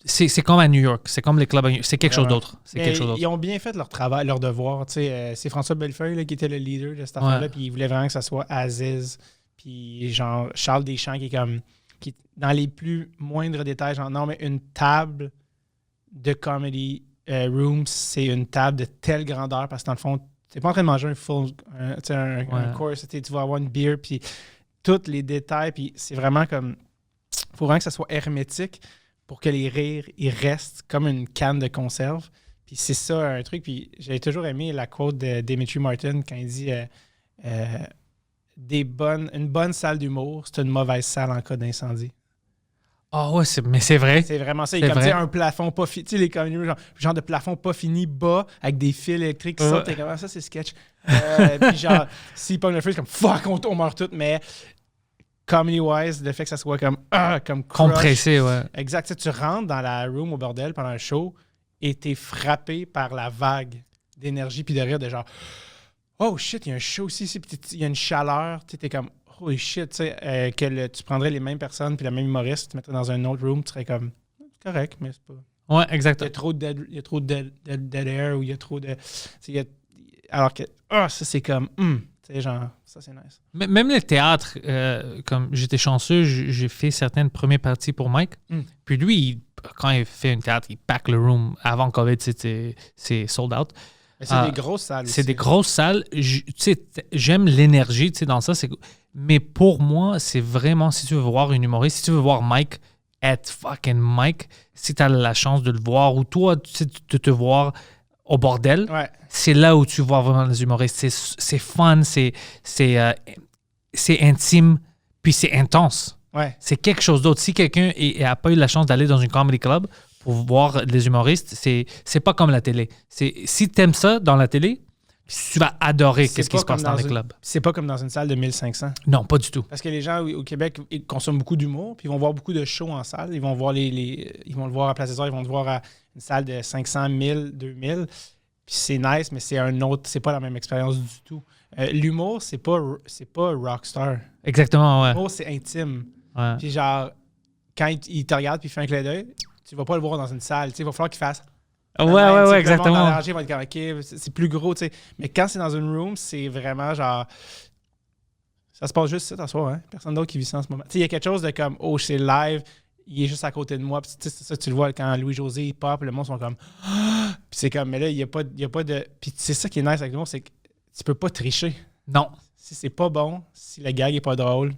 c'est comme à New York. C'est comme les clubs à New York. C'est quelque chose d'autre. Ils ont bien fait leur travail, leur devoir. C'est François Bellefeuille là, qui était le leader de cette affaire-là, puis il voulait vraiment que ça soit Aziz. Puis genre Charles Deschamps qui est comme... Qui, dans les plus moindres détails, genre non, mais une table de comedy room, c'est une table de telle grandeur parce que dans le fond, t'es pas en train de manger un course, tu vas avoir une bière, puis tous les détails, puis c'est vraiment comme... Il faut vraiment que ça soit hermétique pour que les rires, ils restent comme une canne de conserve. Puis c'est ça, un truc. Puis j'ai toujours aimé la quote de Dimitri Martin quand il dit une bonne salle d'humour, c'est une mauvaise salle en cas d'incendie. Ah ouais, mais c'est vrai. C'est vraiment ça. Il y a comme un plafond pas fini. Tu sais, les comedy genre de plafond pas fini bas avec des fils électriques qui sortent. T'es comme ça, c'est sketch. Puis genre, s'il pogne le feu, c'est comme fuck, on meurt tous. Mais comedy-wise, le fait que ça soit comme crush, compressé, ouais. Exact. Tu rentres dans la room au bordel pendant un show et t'es frappé par la vague d'énergie puis de rire de genre oh shit, il y a un show aussi, puis il y a une chaleur. Tu es comme holy shit, tu sais, tu prendrais les mêmes personnes puis la même humoriste, tu te mettrais dans un autre room, tu serais comme c'est correct, mais c'est pas. Ouais, exactement. Il y a trop de dead air ou il y a trop de. Alors que ça, c'est comme tu sais, genre, ça, c'est nice. Même le théâtre, comme j'étais chanceux, j'ai fait certaines premières parties pour Mike. Puis lui, quand il fait une théâtre, il pack le room. Avant COVID, c'est sold out. Mais c'est des grosses salles aussi. C'est des grosses salles. J'aime l'énergie dans ça. Mais pour moi, c'est vraiment, si tu veux voir une humoriste, si tu veux voir Mike être fucking Mike, si tu as la chance de le voir ou toi, de te voir au bordel, c'est là où tu vois vraiment les humoristes. C'est fun, c'est intime, puis c'est intense. Ouais. C'est quelque chose d'autre. Si quelqu'un n'a pas eu la chance d'aller dans une comedy club pour voir les humoristes, c'est pas comme la télé. Si tu aimes ça dans la télé, tu vas adorer ce qui se passe dans les clubs. C'est pas comme dans une salle de 1500. Non, pas du tout. Parce que les gens au Québec, ils consomment beaucoup d'humour, puis ils vont voir beaucoup de shows en salle. Ils vont voir ils vont le voir à Place des Arts, ils vont le voir à une salle de 500, 1000, 2000. Puis c'est nice, mais c'est pas la même expérience du tout. L'humour, c'est pas rockstar. Exactement, ouais. L'humour, c'est intime. Ouais. Puis genre, quand il te regarde puis il fait un clin d'œil, tu vas pas le voir dans une salle. Il va falloir qu'il fasse. Ouais, exactement. Dans la rangée, il va être comme, OK, c'est plus gros, tu sais. Mais quand c'est dans une room, c'est vraiment genre... Ça se passe juste ça, t'assois, hein? Personne d'autre qui vit ça en ce moment. Tu sais, il y a quelque chose de comme, oh, c'est live, il est juste à côté de moi. Puis c'est ça, tu le vois quand Louis-José, il pop, le monde sont comme... Puis c'est comme, mais là, il n'y a pas de... Puis c'est ça qui est nice avec le monde, c'est que tu peux pas tricher. Non. Si c'est pas bon, si le gag est pas drôle,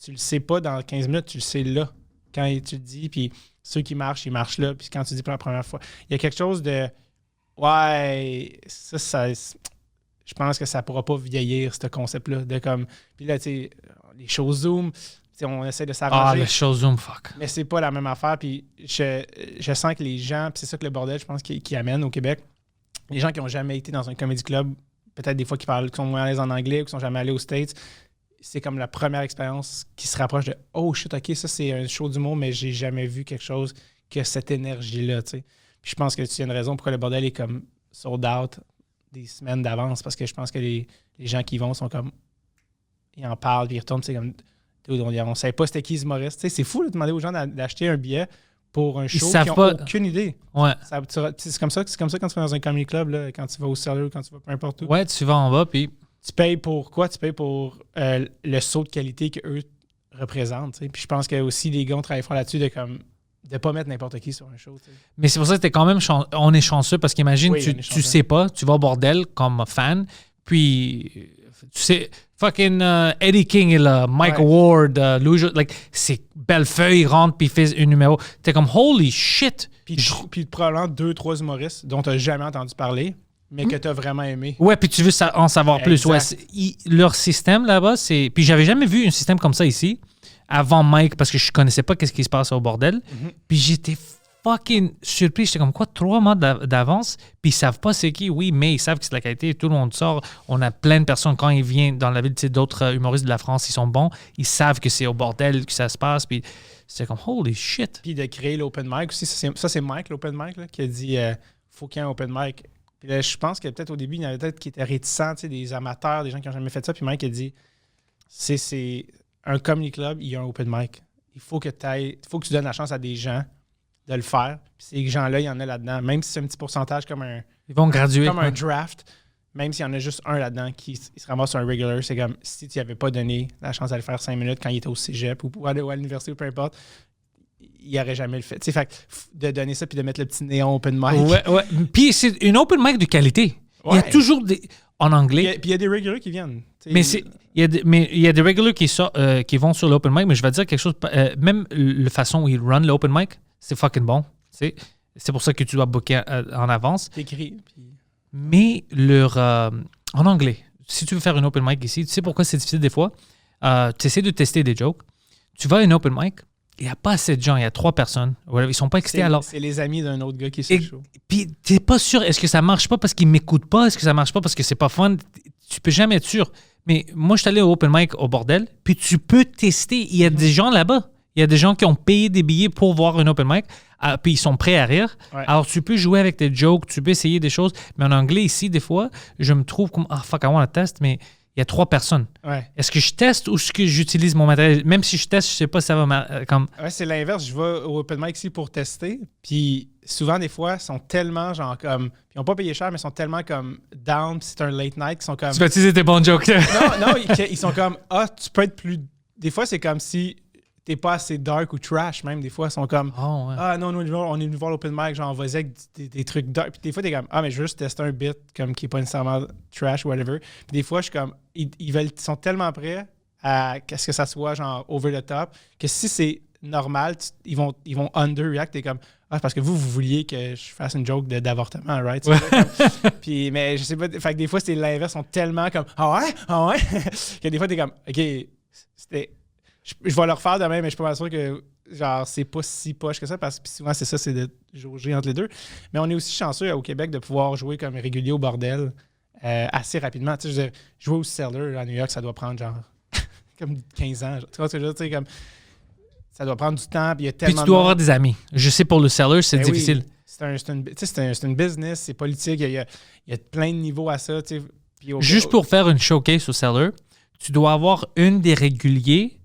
tu le sais pas dans 15 minutes, tu le sais là. Quand tu le dis, puis ceux qui marchent, ils marchent là. Puis quand tu dis pour la première fois, il y a quelque chose de... Ouais, ça je pense que ça pourra pas vieillir, ce concept-là. De comme... Puis là, tu sais, les shows Zoom, on essaie de s'arranger. Les shows Zoom, fuck. Mais c'est pas la même affaire. Puis je sens que les gens, puis c'est ça que le bordel, je pense, qui amène au Québec, les gens qui ont jamais été dans un comedy club, peut-être des fois qui sont moins à l'aise en anglais ou qui sont jamais allés aux States, c'est comme la première expérience qui se rapproche de « Oh shit, OK, ça c'est un show d'humour, mais j'ai jamais vu quelque chose qui a cette énergie-là. » Puis je pense que tu as une raison pourquoi le bordel est comme sold out des semaines d'avance, parce que je pense que les gens qui y vont sont comme... Ils en parlent, puis ils retournent, c'est comme... On ne savait pas c'était qui les humoristes. C'est fou de demander aux gens d'acheter un billet pour un show qui n'ont aucune idée. Ouais. C'est comme ça quand tu vas dans un comedy club, là, quand tu vas au Cellar, quand tu vas peu importe où. Ouais, tu vas en bas, puis... Tu payes pour quoi? Tu payes pour le saut de qualité qu'eux représentent. T'sais. Puis je pense que aussi les gars ont travaillé fort là-dessus de ne pas mettre n'importe qui sur un show. T'sais. Mais c'est pour ça que t'es quand même on est chanceux parce qu'imagine, tu sais pas, tu vas au bordel comme fan, puis tu sais, fucking Eddie King est là, Mike Ward, Louis, c'est Bellefeuille, il rentre puis il fait un numéro. T'es comme holy shit! Puis probablement 2-3 humoristes dont tu n'as jamais entendu parler, mais que tu as vraiment aimé. Ouais, puis tu veux en savoir plus. Ouais, leur système là-bas, c'est... Puis j'avais jamais vu un système comme ça ici, avant Mike, parce que je connaissais pas qu'est-ce qui se passe au bordel. Puis j'étais fucking surpris. J'étais comme quoi, 3 mois d'avance, puis ils savent pas c'est qui. Oui, mais ils savent que c'est la qualité. Tout le monde sort. On a plein de personnes, quand ils viennent dans la ville, d'autres humoristes de la France, ils sont bons. Ils savent que c'est au bordel que ça se passe. Puis c'est comme, holy shit. Puis de créer l'open mic aussi. Ça, c'est Mike, l'open mic, là, qui a dit faut qu'il y ait un open mic. Puis là, je pense que peut-être au début, il y en avait peut-être qui étaient réticents, des amateurs, des gens qui n'ont jamais fait ça. Puis Mike a dit c'est un comedy club, il y a un open mic. Il faut que tu donnes la chance à des gens de le faire. Puis ces gens-là, il y en a là-dedans. Même si c'est un petit pourcentage comme ils vont graduer. Comme un draft, même s'il y en a juste un là-dedans qui se ramasse sur un regular, c'est comme si tu n'avais pas donné la chance d'aller faire 5 minutes quand il était au cégep ou à l'université ou peu importe, il n'aurait jamais le fait. Fait que de donner ça puis de mettre le petit néon open mic. Ouais. Puis c'est une open mic de qualité. Ouais. Il y a toujours en anglais. Puis il y a des regulars qui viennent. Mais il y a des regulars qui vont sur l'open mic, mais je vais dire quelque chose. Même la façon où ils run l'open mic, c'est fucking bon. C'est pour ça que tu dois booker en avance. T'écris. Mais en anglais, si tu veux faire une open mic ici, tu sais pourquoi c'est difficile des fois? Tu essaies de tester des jokes. Tu vas à une open mic, il n'y a pas assez de gens, il y a 3 personnes. Ils ne sont pas excités alors. C'est les amis d'un autre gars qui est sur le show. Puis tu n'es pas sûr, est-ce que ça marche pas parce qu'ils ne m'écoutent pas? Est-ce que ça marche pas parce que c'est pas fun? Tu peux jamais être sûr. Mais moi, je suis allé au open mic au bordel, puis tu peux tester. Il y a des gens là-bas. Il y a des gens qui ont payé des billets pour voir un open mic, puis ils sont prêts à rire. Ouais. Alors, tu peux jouer avec tes jokes, tu peux essayer des choses. Mais en anglais, ici, des fois, je me trouve comme « Ah, fuck, I want to test », mais il y a 3 personnes. Ouais. Est-ce que je teste ou est-ce que j'utilise mon matériel? Même si je teste, je sais pas si ça va comme... Ouais, c'est l'inverse. Je vais au open mic ici pour tester, puis souvent, des fois, ils sont tellement genre comme... Ils n'ont pas payé cher, mais ils sont tellement comme down, c'est un late night, ils sont comme... Tu vas utiliser tes bons jokes. non, ils sont comme « Ah, tu peux être plus... » Des fois, c'est comme si t'es pas assez dark ou trash, même. Des fois, ils sont comme oh, ouais. Ah non, on est venu voir l'open mic, genre, vas-y avec des trucs dark. Puis des fois, t'es comme Ah, mais je veux juste tester un bit comme qui est pas nécessairement trash ou whatever. Puis des fois, je suis comme ils sont tellement prêts à ce que ça soit genre over the top que si c'est normal, ils vont underreact. T'es comme Ah, parce que vous vouliez que je fasse une joke d'avortement, right? Ouais. Puis, mais je sais pas, fait que des fois, c'est l'inverse, ils sont tellement comme Ah ouais? Que des fois, t'es comme OK, c'était. Je vais le refaire demain, mais je suis pas mal sûr que genre c'est pas si poche que ça, parce que souvent c'est ça, c'est de jauger entre les deux. Mais on est aussi chanceux au Québec de pouvoir jouer comme régulier au bordel assez rapidement. Tu sais, jouer au Cellar à New York, ça doit prendre genre comme 15 ans. Tu vois ce que je veux dire? Comme, ça doit prendre du temps, puis il y a tellement puis tu dois avoir des amis. Je sais, pour le Cellar, c'est difficile. Oui, c'est une business, c'est politique, il y a plein de niveaux à ça. Tu sais, juste pour faire une showcase au Cellar, tu dois avoir une des réguliers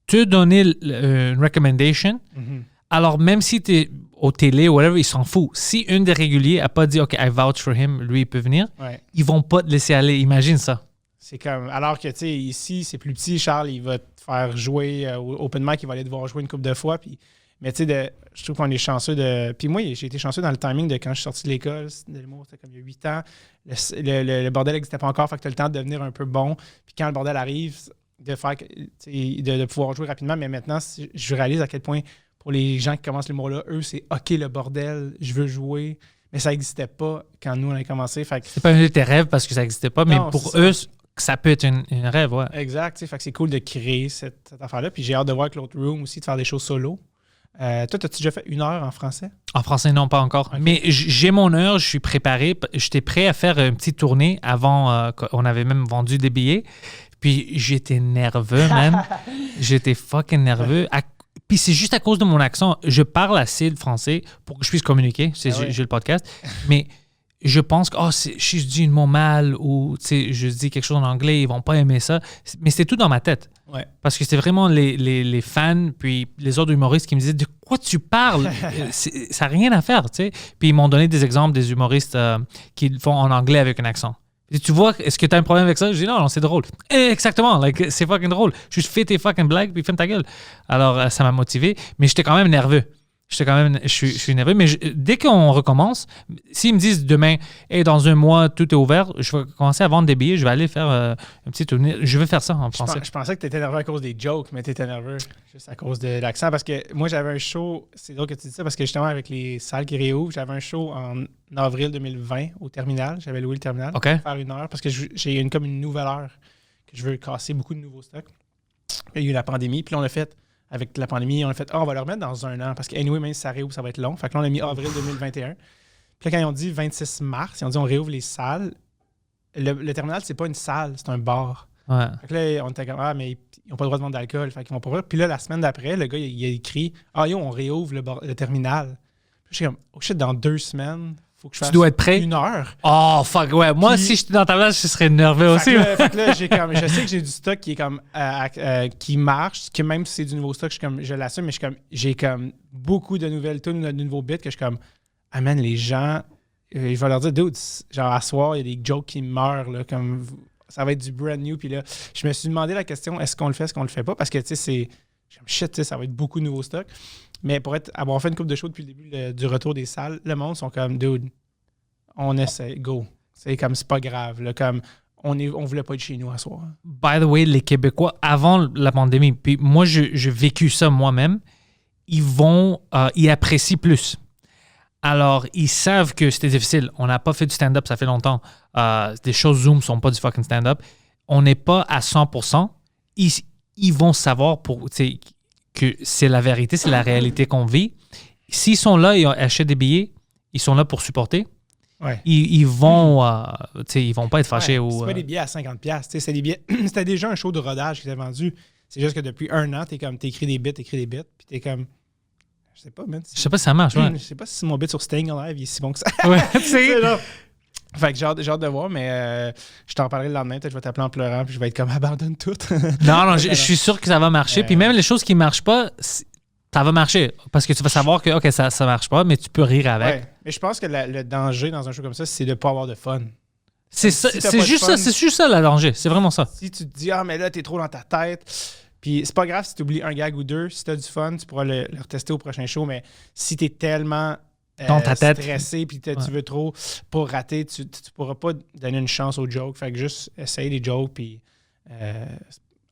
te donner une recommendation. Mm-hmm. Alors, même si tu es au télé ou whatever, ils s'en foutent. Si une des réguliers n'a pas dit « OK, I vouch for him, lui, il peut venir ouais. », ils vont pas te laisser aller. Imagine ça. C'est comme... Alors que, tu sais, ici, c'est plus petit. Charles, il va te faire jouer au open mic. Il va aller te voir jouer une couple de fois. Puis, mais tu sais, je trouve qu'on est chanceux de... Puis moi, j'ai été chanceux dans le timing de quand je suis sorti de l'école. C'était comme il y a 8 ans. Le bordel n'existait pas encore. Fait que tu as le temps de devenir un peu bon. Puis quand le bordel arrive... de pouvoir jouer rapidement, mais maintenant, je réalise à quel point, pour les gens qui commencent l'humour-là, eux, c'est « OK, le bordel, je veux jouer », mais ça n'existait pas quand nous, on a commencé. C'est pas un de tes rêves parce que ça n'existait pas, non, mais pour eux, ça peut être une rêve, ouais. Exact, fait que c'est cool de créer cette affaire-là, puis j'ai hâte de voir avec l'autre room aussi, de faire des choses solo. Toi, as-tu déjà fait 1 heure en français? En français, non, pas encore. Okay. Mais j'ai mon heure, je suis préparé. J'étais prêt à faire une petite tournée avant qu'on avait même vendu des billets. Puis j'étais nerveux, man. J'étais fucking nerveux. Puis c'est juste à cause de mon accent. Je parle assez de français pour que je puisse communiquer. J'ai le podcast. Mais je pense que si je dis un mot mal ou je dis quelque chose en anglais, ils vont pas aimer ça. Mais c'était tout dans ma tête. Ouais. Parce que c'était vraiment les fans puis les autres humoristes qui me disaient « De quoi tu parles? » Ça n'a rien à faire, tu sais. Puis ils m'ont donné des exemples des humoristes qui le font en anglais avec un accent. Et tu vois, est-ce que tu as un problème avec ça? Je dis non, c'est drôle. Exactement, c'est fucking drôle. Juste fais tes fucking blagues puis ferme ta gueule. Alors, ça m'a motivé, mais j'étais quand même nerveux. Je suis nerveux, mais dès qu'on recommence, s'ils me disent demain, hey, dans 1 mois, tout est ouvert, je vais commencer à vendre des billets, je vais aller faire un petit tournée. Je vais faire ça en français. Je pensais que tu étais nerveux à cause des jokes, mais tu étais nerveux juste à cause de l'accent. Parce que moi, j'avais un show, c'est drôle que tu dis ça, parce que justement, avec les salles qui réouvrent, j'avais un show en avril 2020 au Terminal. J'avais loué le Terminal pour faire 1 heure, parce que j'ai comme une nouvelle heure que je veux casser beaucoup de nouveaux stocks. Il y a eu la pandémie, puis là, on l'a fait avec la pandémie, on a fait, on va le remettre dans 1 an, parce que anyway, même si ça réouvre, ça va être long. Fait que là, on a mis avril 2021. Puis là, quand ils ont dit 26 mars, ils ont dit, on réouvre les salles. Le terminal, c'est pas une salle, c'est un bar. Ouais. Fait que là, on était comme, mais ils n'ont pas le droit de vendre d'alcool. Fait qu'ils vont pas ouvrir. Puis là, la semaine d'après, le gars, il a écrit, on réouvre le terminal. Puis je suis comme, oh shit, dans 2 semaines, faut que je fasse tu dois être prêt. 1 heure. Oh, fuck, ouais. Moi, si j'étais dans ta place, je serais nerveux aussi. Fait que là, je sais que j'ai du stock qui est comme, qui marche, que même si c'est du nouveau stock, je l'assume, mais j'ai comme beaucoup de nouvelles tunes, de nouveaux bits que je suis comme, man, les gens, je vais leur dire, dude, genre à soir, il y a des jokes qui meurent, là, comme, ça va être du brand new. Puis là, je me suis demandé la question, est-ce qu'on le fait, est-ce qu'on le fait pas? Parce que, tu sais, c'est comme shit, tu sais, ça va être beaucoup de nouveaux stocks. Mais pour avoir fait une couple de shows depuis le début du retour des salles, le monde sont comme, dude, on essaie, go. C'est comme, c'est pas grave, là, comme, on voulait pas être chez nous à soir. By the way, les Québécois, avant la pandémie, puis moi, j'ai vécu ça moi-même, ils apprécient plus. Alors, ils savent que c'était difficile. On n'a pas fait du stand-up, ça fait longtemps. Des choses Zoom ne sont pas du fucking stand-up. On n'est pas à 100%. Ils vont savoir que c'est la vérité, c'est la réalité qu'on vit. S'ils sont là et achètent des billets, ils sont là pour supporter. Ouais. Ils vont pas être fâchés. C'est pas des billets à 50$. C'est des billets. C'était déjà un show de rodage qui était vendu. C'est juste que depuis 1 an, t'écris des bits, puis t'es comme... Je sais pas, man. Je sais pas si ça marche. Ouais. Je sais pas si mon bit sur Staying Alive il est si bon que ça. Ouais, tu sais. Fait que j'ai hâte de voir, mais je t'en parlerai le lendemain. Peut-être que je vais t'appeler en pleurant puis je vais être comme abandonne tout. Non, je suis sûr que ça va marcher. Puis même les choses qui marchent pas, ça va marcher. Parce que tu vas savoir que OK, ça marche pas, mais tu peux rire avec. Ouais. Mais je pense que le danger dans un show comme ça, c'est de pas avoir de fun. C'est juste ça, le danger. C'est vraiment ça. Si tu te dis, mais là, t'es trop dans ta tête. Puis c'est pas grave si tu oublies un gag ou 2. Si t'as du fun, tu pourras le retester au prochain show. Mais si t'es tellement dans ta tête, stressé puis tu veux trop pas rater, tu pourras pas donner une chance aux jokes. Fait que juste essaye les jokes puis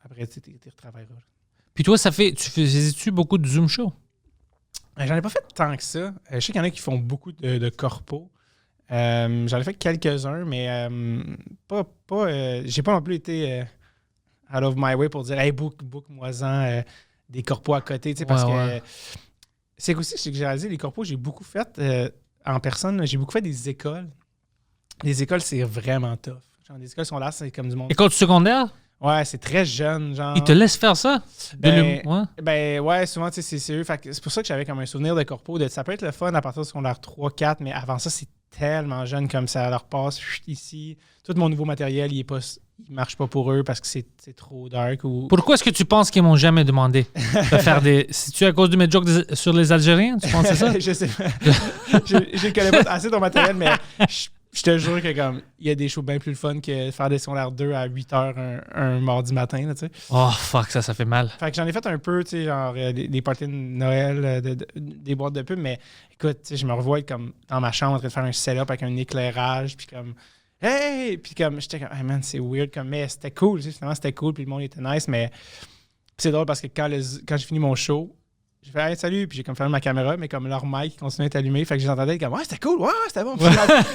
après tu retravailleras. Puis toi, tu faisais-tu beaucoup de Zoom show? J'en ai pas fait tant que ça. Je sais qu'il y en a qui font beaucoup de corpos. J'en ai fait quelques-uns, mais j'ai pas non plus été out of my way pour dire hey, book-moi-en des corpos à côté. Parce que c'est aussi que j'ai réalisé, les corpos, j'ai beaucoup fait en personne. J'ai beaucoup fait des écoles. Les écoles, c'est vraiment tough. Genre, des écoles sont là, c'est comme du monde. École secondaire? Ouais, c'est très jeune. Genre. Ils te laissent faire ça? Ouais, souvent, tu sais, c'est eux. C'est pour ça que j'avais comme un souvenir de corpo. Ça peut être le fun à partir de secondaire 3, 4, mais avant ça, c'est tellement jeune comme ça leur passe ici. Tout mon nouveau matériel, il marche pas pour eux parce que c'est trop dark. Pourquoi est-ce que tu penses qu'ils m'ont jamais demandé de faire des... C'est-tu à cause de mes jokes sur les Algériens? Tu penses ça? Je sais pas. Je connais pas assez ton matériel, mais je te jure que comme il y a des shows bien plus le fun que faire des secondaires 2 à 8h un mardi matin. Là, oh, fuck, ça fait mal. Fait que j'en ai fait un peu, tu sais, genre des parties de Noël, des boîtes de pub, mais écoute, je me revois être comme dans ma chambre en train de faire un setup avec un éclairage, puis comme hey! Puis comme j'étais comme, hey man, c'est weird, comme, mais c'était cool, finalement c'était cool, puis le monde était nice, mais c'est drôle parce que quand j'ai fini mon show, j'ai fait hey, salut, puis j'ai comme fermé ma caméra, mais comme leur mic continuait à être allumé, fait que j'entendais comme ouais, c'était cool, ouais, c'était bon. Puis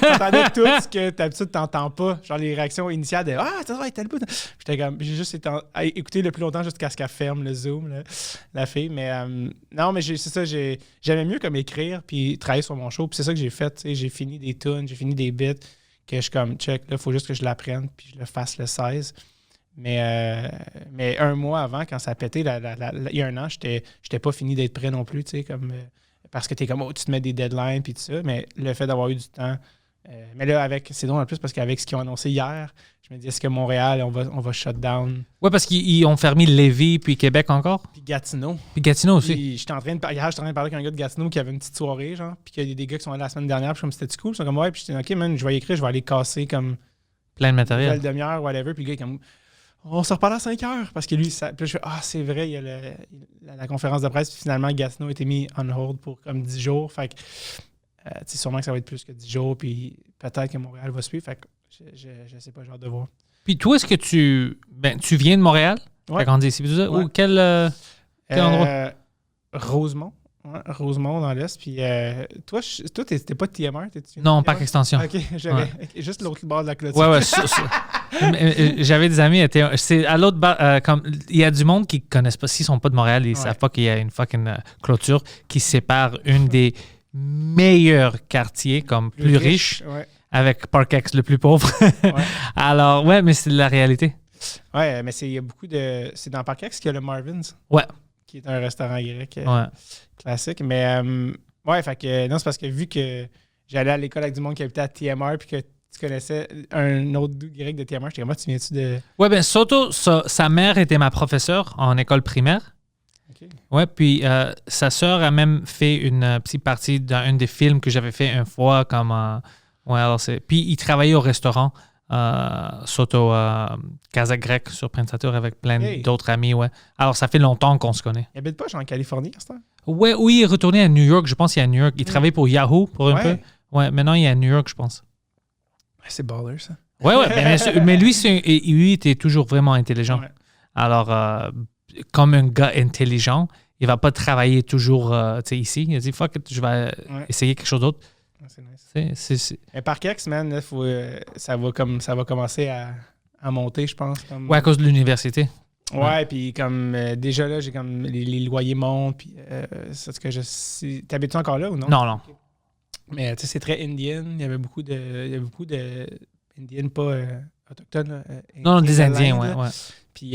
j'entendais tout ce que d'habitude t'entends pas, genre les réactions initiales de ça va être tel bout. J'étais comme, j'ai juste écouté le plus longtemps jusqu'à ce qu'elle ferme le Zoom, là, la fille, mais non, mais c'est ça, j'aimais mieux comme écrire puis travailler sur mon show, puis c'est ça que j'ai fait, tu sais, j'ai fini des tunes, j'ai fini des bits que je suis comme check, là, faut juste que je l'apprenne puis je le fasse le 16. Mais 1 mois avant, quand ça a pété, il y a 1 an, j'étais pas fini d'être prêt non plus, tu sais, comme parce que t'es comme, tu te mets des deadlines puis tout ça, mais le fait d'avoir eu du temps. Mais là, c'est drôle en plus parce qu'avec ce qu'ils ont annoncé hier, je me dis, est-ce que Montréal, on va shut down? Ouais, parce qu'ils ont fermé Lévis puis Québec encore. Puis Gatineau. Puis Gatineau aussi. Hier, j'étais en train de parler avec un gars de Gatineau qui avait une petite soirée, genre, puis qu'il y a des gars qui sont allés la semaine dernière, puis comme c'était cool. Ils sont comme, ouais, puis j'étais, OK, man, je vais écrire, je vais aller casser comme. Plein de matériel. Une demi-heure, whatever, puis le gars est comme. On se reparle à 5 heures parce que lui, puis là, je fais c'est vrai, il y a la conférence de presse, puis finalement, Gatineau a été mis on hold pour comme 10 jours. Fait que, sûrement que ça va être plus que 10 jours, puis peut-être que Montréal va suivre. Fait que, je sais pas, j'ai hâte de voir. Puis toi, est-ce que tu viens de Montréal? Ouais. T'as grandi ici, tout ça? Ouais. Ou quel endroit? Rosemont. Ouais, Rosemont dans l'Est. Puis toi, t'es pas TMR? Non, Parc Extension. OK, j'avais juste l'autre bord de la clôture. Ouais. J'avais des amis, c'est à l'autre bar, comme il y a du monde qui connaissent pas, s'ils sont pas de Montréal, ils savent pas qu'il y a une fucking clôture qui sépare une des meilleurs quartiers, comme plus riches, avec Parkex le plus pauvre. Alors, ouais, mais c'est la réalité. Ouais, mais il y a beaucoup de... C'est dans Parkex qu'il y a le Marvin's. Ouais. Qui est un restaurant grec classique. Mais, fait que... Non, c'est parce que vu que j'allais à l'école avec du monde qui habitait à TMR puis que tu connaissais un autre dude grec de TMR, j'étais comme, tu viens-tu de... Ouais, ben Soto, sa mère était ma professeure en école primaire. OK. Ouais, puis sa sœur a même fait une petite partie dans un des films que j'avais fait une fois comme... Puis il travaillait au restaurant Soto Casa Grecque sur Prince Arthur avec plein d'autres amis. Ouais. Alors, ça fait longtemps qu'on se connaît. Il habite pas en Californie à ce temps? Ouais, oui, il est retourné à New York. Je pense qu'il est à New York. Il travaille pour Yahoo pour un peu. Ouais, maintenant, il est à New York, je pense. C'est baller, ça. Ouais, mais lui, était toujours vraiment intelligent. Ouais. Alors, comme un gars intelligent, il va pas travailler toujours ici. Il a dit, fuck it, je vais essayer quelque chose d'autre. C'est nice. Mais Parkex, man, là, ça va commencer à monter, je pense. Ouais, à cause de l'université. Ouais, puis comme déjà là, j'ai comme les loyers montent, puis t'habites-tu encore là ou non? Non. Okay. Mais tu sais, c'est très Indian. Il y avait beaucoup de Indiens pas autochtones. Non, des Indiens, ouais. Puis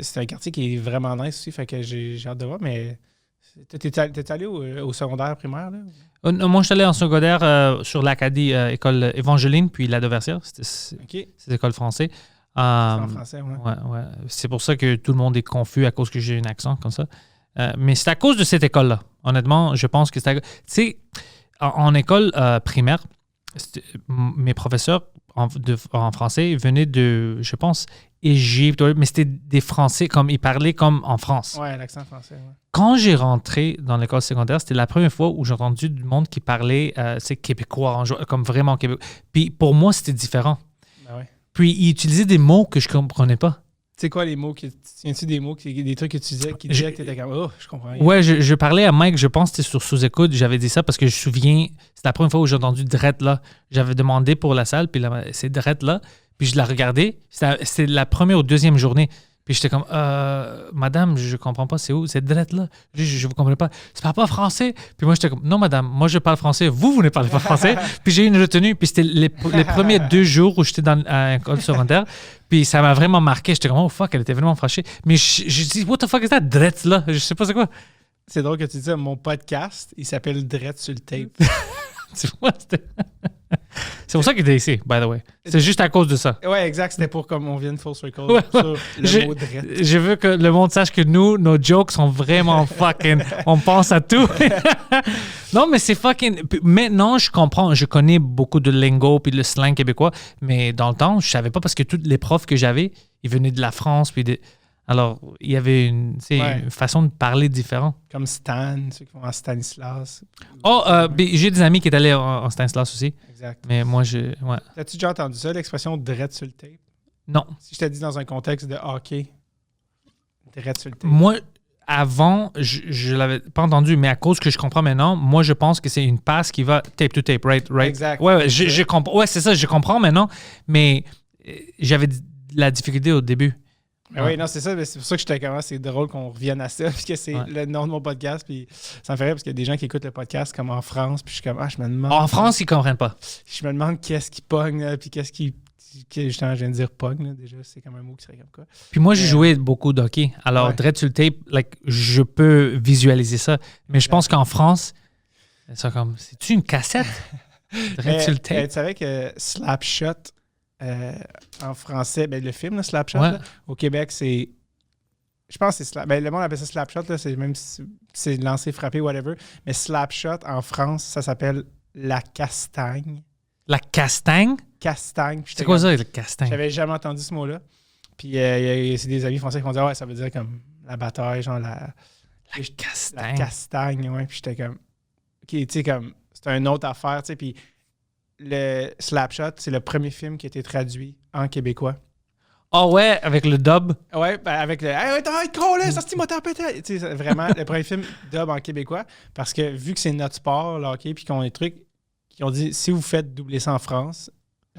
c'est un quartier qui est vraiment nice aussi, fait que j'ai hâte de voir, mais t'es allé au secondaire primaire, là? Moi, je suis allé en secondaire sur l'Acadie, école Évangeline, puis la Dauversière. C'était école française. C'est en français, ouais. C'est pour ça que tout le monde est confus à cause que j'ai un accent comme ça. Mais c'est à cause de cette école-là. Honnêtement, je pense que c'est à... Tu sais, en école primaire, mes professeurs en français venaient de, je pense, Égypte, mais c'était des Français, comme ils parlaient comme en France. Ouais, l'accent français, ouais. Quand j'ai rentré dans l'école secondaire, c'était la première fois où j'ai entendu du monde qui parlait québécois, comme vraiment québécois. Puis pour moi, c'était différent. Ben ouais. Puis ils utilisaient des mots que je comprenais pas. Tu sais quoi, les mots? Tiens-tu des mots, des trucs que tu disais qui disaient que t'étais comme, oh, je comprends rien. Ouais, je parlais à Mike, je pense que c'était sur sous-écoute, j'avais dit ça parce que je me souviens, c'est la première fois où j'ai entendu drette là. J'avais demandé pour la salle, puis là, c'est drette là. Puis je la regardais, c'était la première ou deuxième journée. Puis j'étais comme, madame, je comprends pas, c'est où? C'est drette là. Je vous comprends pas. Tu parles pas français? Puis moi, j'étais comme, non, madame, moi, je parle français. Vous ne parlez pas français. Puis j'ai eu une retenue. Puis c'était les premiers 2 jours où j'étais à l'école secondaire. Puis ça m'a vraiment marqué. J'étais comme, oh fuck, elle était vraiment fâchée. Mais je dis, what the fuck is that? Drette là? Je sais pas c'est quoi. C'est drôle que tu dis ça. Mon podcast, il s'appelle Drette sur le tape. Tu vois, c'est pour ça qu'il était ici, by the way. C'est juste à cause de ça. Ouais, exact. C'était pour comme on vienne full circle sur le mot drette. Je veux que le monde sache que nous, nos jokes sont vraiment fucking... On pense à tout. Non, mais c'est fucking... Maintenant, je comprends. Je connais beaucoup de lingo puis le slang québécois. Mais dans le temps, je savais pas parce que tous les profs que j'avais, ils venaient de la France puis Alors, il y avait une façon de parler différente. Comme Stan, ceux qui vont en Stanislas. J'ai des amis qui sont allés en Stanislas aussi. Exact. Mais moi, As-tu déjà entendu ça, l'expression « drette sur le tape » ? Non. Si je t'ai dit dans un contexte de hockey, drette sur le tape. Moi, avant, je l'avais pas entendu, mais à cause que je comprends maintenant, moi, je pense que c'est une passe qui va tape to tape, right? Exact. Ouais, je comprends. Ouais, c'est ça, je comprends maintenant, mais j'avais de la difficulté au début. Oui, non, c'est ça. C'est pour ça que j'étais comme, c'est drôle qu'on revienne à ça, puisque c'est le nom de mon podcast. Puis ça me fait rire parce qu'il y a des gens qui écoutent le podcast comme en France. Puis je suis comme, je me demande. En France, ils comprennent pas. Je me demande qu'est-ce qui pogne, là, puis qu'est-ce qui. Justement, je viens de dire pogne, là, déjà. C'est comme un mot qui serait comme quoi. Puis moi, j'ai joué beaucoup de hockey. Alors, direct sur le tape, je peux visualiser ça. Mais je pense qu'en France, c'est comme, c'est-tu une cassette? Direct sur le tape. Tu savais que Slapshot. En français, le film, là, Slapshot, là, au Québec, c'est. Je pense que c'est le monde appelle ça Slapshot, là, c'est même si c'est lancer, frapper, whatever. Mais Slapshot, en France, ça s'appelle la castagne. La castagne? Castagne. C'est quoi ça, la castagne? J'avais jamais entendu ce mot-là. Puis c'est des amis français qui vont dire, ça veut dire comme la bataille, genre la castagne. La castagne, ouais. Puis j'étais comme. OK, tu sais, comme. C'est une autre affaire, tu sais. Puis. Le Slapshot, c'est le premier film qui a été traduit en québécois. Ah ouais, avec le dub? Ouais, avec le « Hey, t'as gros là, ça se m'a pété! » Tu sais, vraiment, le premier film dub en québécois, parce que vu que c'est notre sport, le hockey, puis qu'on a des trucs qui ont dit « Si vous faites doubler ça en France,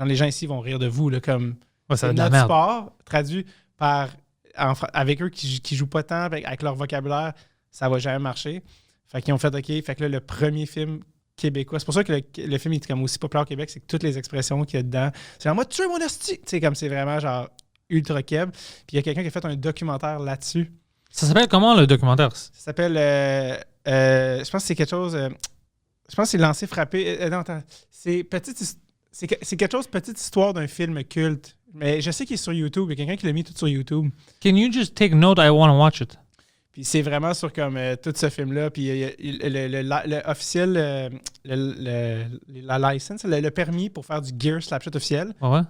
les gens ici vont rire de vous, là, comme Ouais, ça a C'est de la notre merde. sport, traduit par avec eux qui jouent pas tant, avec leur vocabulaire, ça va jamais marcher. Fait qu'ils ont fait OK. Fait que là, le premier film québécois, c'est pour ça que le film est comme aussi populaire au Québec, c'est que toutes les expressions qu'il y a dedans, c'est genre moi tuer mon esti. Tu sais, comme c'est vraiment genre ultra keb. Puis il y a quelqu'un qui a fait un documentaire là-dessus. Ça s'appelle comment, le documentaire? Ça s'appelle je pense que c'est quelque chose. Je pense que c'est Lancer frappé. Non, attends. C'est quelque chose, petite histoire d'un film culte. Mais je sais qu'il est sur YouTube. Il y a quelqu'un qui l'a mis tout sur YouTube. Can you just take note? I want to watch it. Puis c'est vraiment sur comme tout ce film-là. Puis le officiel, la license, le permis pour faire du gear Slapshot officiel, Ouais.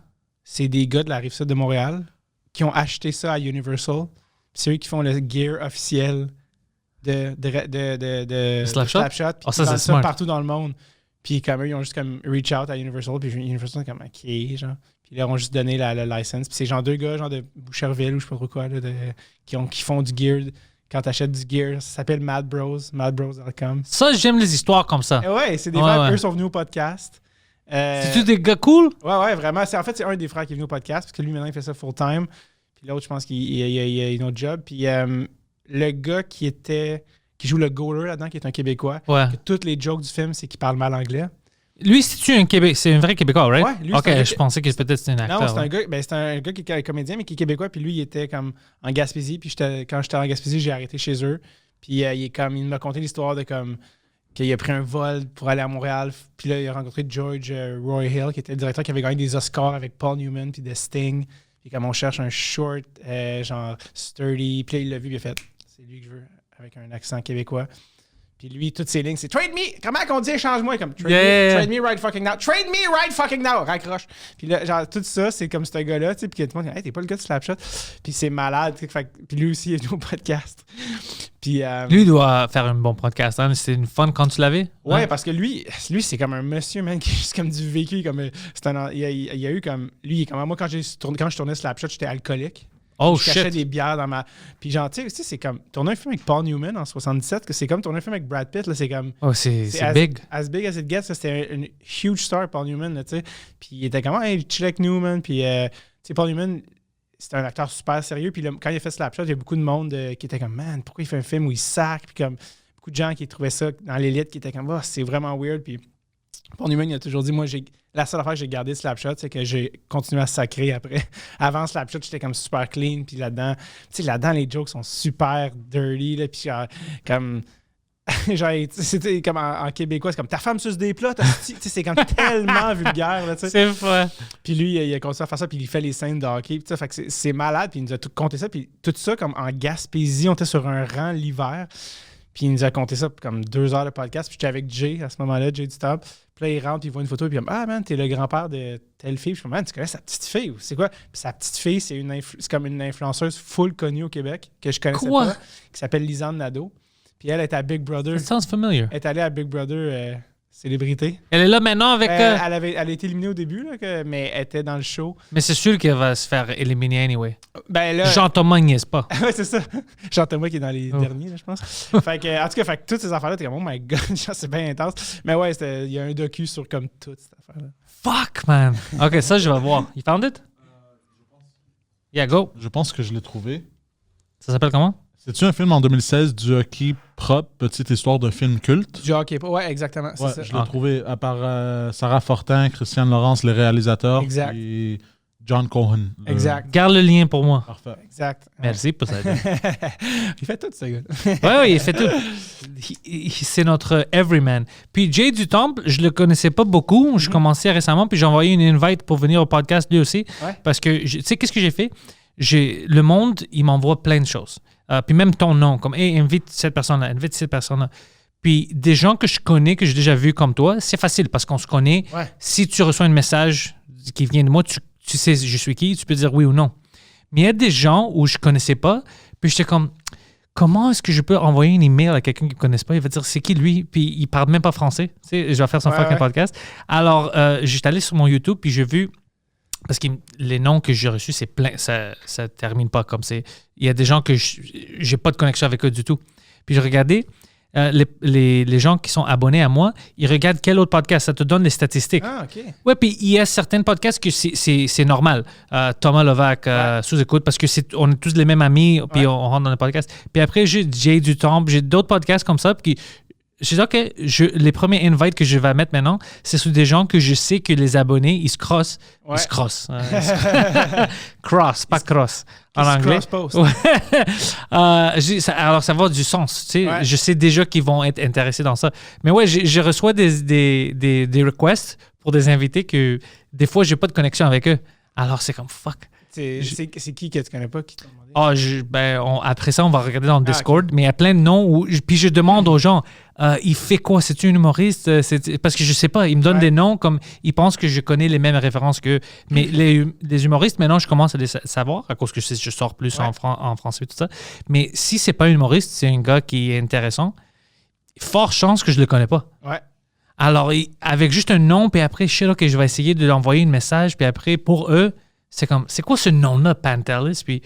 c'est des gars de la Rive-Sud de Montréal qui ont acheté ça à Universal. Puis c'est eux qui font le gear officiel de Slapshot? Slapshot. Puis Ah, ça, ils c'est vendent smart. partout dans le monde. Puis comme eux, ils ont juste comme reach out à Universal. Puis Universal, c'est comme OK, genre. Puis là, ils ont juste donné la license. Puis c'est genre 2 gars, genre de Boucherville ou je sais pas trop quoi, là, qui font du gear. Quand t'achètes du gear, ça s'appelle Mad Bros, madbros.com. Ça, j'aime les histoires comme ça. Et ouais, c'est des Ouais, frères, ouais. eux sont venus au podcast. C'est-tu des gars cool? Ouais, vraiment. En fait, c'est un des frères qui est venu au podcast, parce que lui, maintenant, il fait ça full-time. Puis l'autre, je pense qu'il a une autre job. Puis le gars qui joue le goaler là-dedans, qui est un Québécois, Ouais. que toutes les jokes du film, c'est qu'il parle mal anglais. Lui, c'est-tu un Québec? C'est un vrai Québécois, right? Ouais, lui, OK, c'est un gars je pensais que peut-être c'était un acteur. Non, c'est ouais. c'est un gars qui est comédien, mais qui est québécois. Puis lui, il était comme en Gaspésie. Puis quand j'étais en Gaspésie, j'ai arrêté chez eux. Puis il m'a conté l'histoire de comme qu'il a pris un vol pour aller à Montréal. Puis là, il a rencontré George Roy Hill, qui était le directeur qui avait gagné des Oscars avec Paul Newman puis The Sting. Puis comme on cherche un short, genre sturdy. Puis là, il l'a vu, puis il a fait c'est lui que je veux, avec un accent québécois. Puis lui, toutes ses lignes, c'est trade me. Comment qu'on dit échange-moi? Comme trade me right fucking now. Trade me right fucking now. Raccroche. Puis là, genre, tout ça, c'est comme ce gars-là, tu sais. Puis tout le monde dit, hey, t'es pas le gars de Slapshot. Puis c'est malade. Puis lui aussi, il est venu au podcast. Puis. Lui doit faire un bon podcast. Hein? C'était une fun quand tu l'avais? Ouais, parce que lui, c'est comme un monsieur, man, qui est juste comme du vécu. Comme, il y a eu comme. Lui, il est comme moi, quand je tournais Slapshot, j'étais alcoolique. Oh, je cachais shit. des bières dans ma. Puis genre, tu sais, c'est comme. Tourner un film avec Paul Newman en 77, que c'est comme tourner un film avec Brad Pitt, là, c'est comme. Oh, c'est big. As big as it gets, c'était une huge star, Paul Newman, tu sais. Puis il était comme, hey, chill avec Newman. Puis, tu sais, Paul Newman, c'était un acteur super sérieux. Puis là, quand il a fait Slapshot, il y a beaucoup de monde qui était comme, man, pourquoi il fait un film où il sac? Puis comme, beaucoup de gens qui trouvaient ça dans l'élite, qui étaient comme, oh, c'est vraiment weird. Puis Paul Newman, il a toujours dit, moi, la seule affaire que j'ai gardé de Slapshot, c'est que j'ai continué à sacrer après. Avant Slapshot, j'étais comme super clean. Puis là-dedans, tu sais, là-dedans, les jokes sont super dirty. Là, puis genre, comme. Genre, c'était comme en québécois, c'est comme ta femme suce des plats. C'est comme tellement vulgaire. Là, C'est vrai. puis lui, il a continué à faire ça, puis il fait les scènes de hockey. Puis fait que c'est malade. Puis il nous a tout compté ça. Puis tout ça, comme en Gaspésie, on était sur un rang l'hiver. Puis il nous a compté ça comme 2 heures de podcast. Puis j'étais avec Jay à ce moment-là, Jay du Top. Puis là, il rentre, puis il voit une photo, puis il me dit, ah man, t'es le grand-père de telle fille. Puis je me dis, man, tu connais sa petite fille ou c'est quoi? Puis sa petite fille, c'est comme une influenceuse full connue au Québec, que je connaissais Quoi? pas, qui s'appelle Lisanne Nadeau. Puis elle est à Big Brother. That sounds familiar. Elle est allée à Big Brother Célébrité. Elle est là maintenant avec... Elle a été éliminée au début, là, mais elle était dans le show. Mais c'est sûr qu'elle va se faire éliminer anyway. Ben là... Jean-Thomas niaise pas. ouais, c'est ça. Jean-Thomas qui est dans les derniers, là, je pense. Fait que, en tout cas, toutes ces affaires-là, t'es comme, oh my god, genre, c'est bien intense. Mais ouais, il y a un docu sur comme toute cette affaire-là. Fuck, man. OK, ça, je vais voir. You found it? Yeah, go. Je pense que je l'ai trouvé. Ça s'appelle comment? C'est-tu un film en 2016 du hockey propre, petite histoire de film culte? Du hockey, ouais, exactement. C'est Ouais, ça. je l'ai trouvé à part Sarah Fortin, Christiane Laurence, les réalisateurs, Exact. et John Cohen. Exact. Garde le lien pour moi. Parfait. Exact. Merci pour ça. Il fait tout, ce gars. Oui, il fait tout. C'est notre everyman. Puis Jay du Temple, je le connaissais pas beaucoup. Je commençais récemment, puis j'ai envoyé une invite pour venir au podcast lui aussi. Ouais. Parce que, tu sais, qu'est-ce que j'ai fait? Le monde, il m'envoie plein de choses. Puis même ton nom, comme, hey, invite cette personne-là, invite cette personne-là. Puis des gens que je connais, que j'ai déjà vus comme toi, c'est facile parce qu'on se connaît. Ouais. Si tu reçois un message qui vient de moi, tu sais je suis qui, tu peux dire oui ou non. Mais il y a des gens où je connaissais pas, puis j'étais comme, comment est-ce que je peux envoyer un email à quelqu'un qui ne connaisse pas? Il va dire, c'est qui lui? Puis il parle même pas français. Tu sais, je vais faire son fucking podcast. Alors, j'étais allé sur mon YouTube, puis j'ai vu, parce que les noms que j'ai reçus, c'est plein, ça termine pas comme c'est. Il y a des gens que j'ai pas de connexion avec eux du tout. Puis je regardais les gens qui sont abonnés à moi, ils regardent quel autre podcast. Ça te donne les statistiques. Ah, OK. Ouais, puis il y a certains podcasts que c'est normal. Thomas Levac, sous-écoute, parce que on est tous les mêmes amis, puis on rentre dans le podcast. Puis après, j'ai Jay du Temple, j'ai d'autres podcasts comme ça, puis je dis, OK, les premiers invites que je vais mettre maintenant, c'est sur des gens que je sais que les abonnés, ils se crossent. Ouais. Ils se crossent. Cross, pas cross. En anglais. Cross-post. Ouais. Alors, ça va du sens. Tu sais. Ouais. Je sais déjà qu'ils vont être intéressés dans ça. Mais ouais, je reçois des requests pour des invités que des fois, j'ai pas de connexion avec eux. Alors, c'est comme fuck. C'est qui que tu connais pas qui t'a demandé? Après ça, on va regarder dans le Discord, OK. mais il y a plein de noms. Puis je demande aux gens, il fait quoi? C'est-tu un humoriste? Parce que je sais pas, ils me donnent des noms comme ils pensent que je connais les mêmes références qu'eux. Mais les humoristes, maintenant, je commence à les savoir à cause que je sors plus en français et tout ça. Mais si c'est pas un humoriste, c'est un gars qui est intéressant, fort chance que je le connais pas. Ouais. Alors, avec juste un nom, puis après, je sais là, que je vais essayer de lui envoyer un message, puis après, pour eux, c'est comme, c'est quoi ce nom-là, Pantelis? Puis,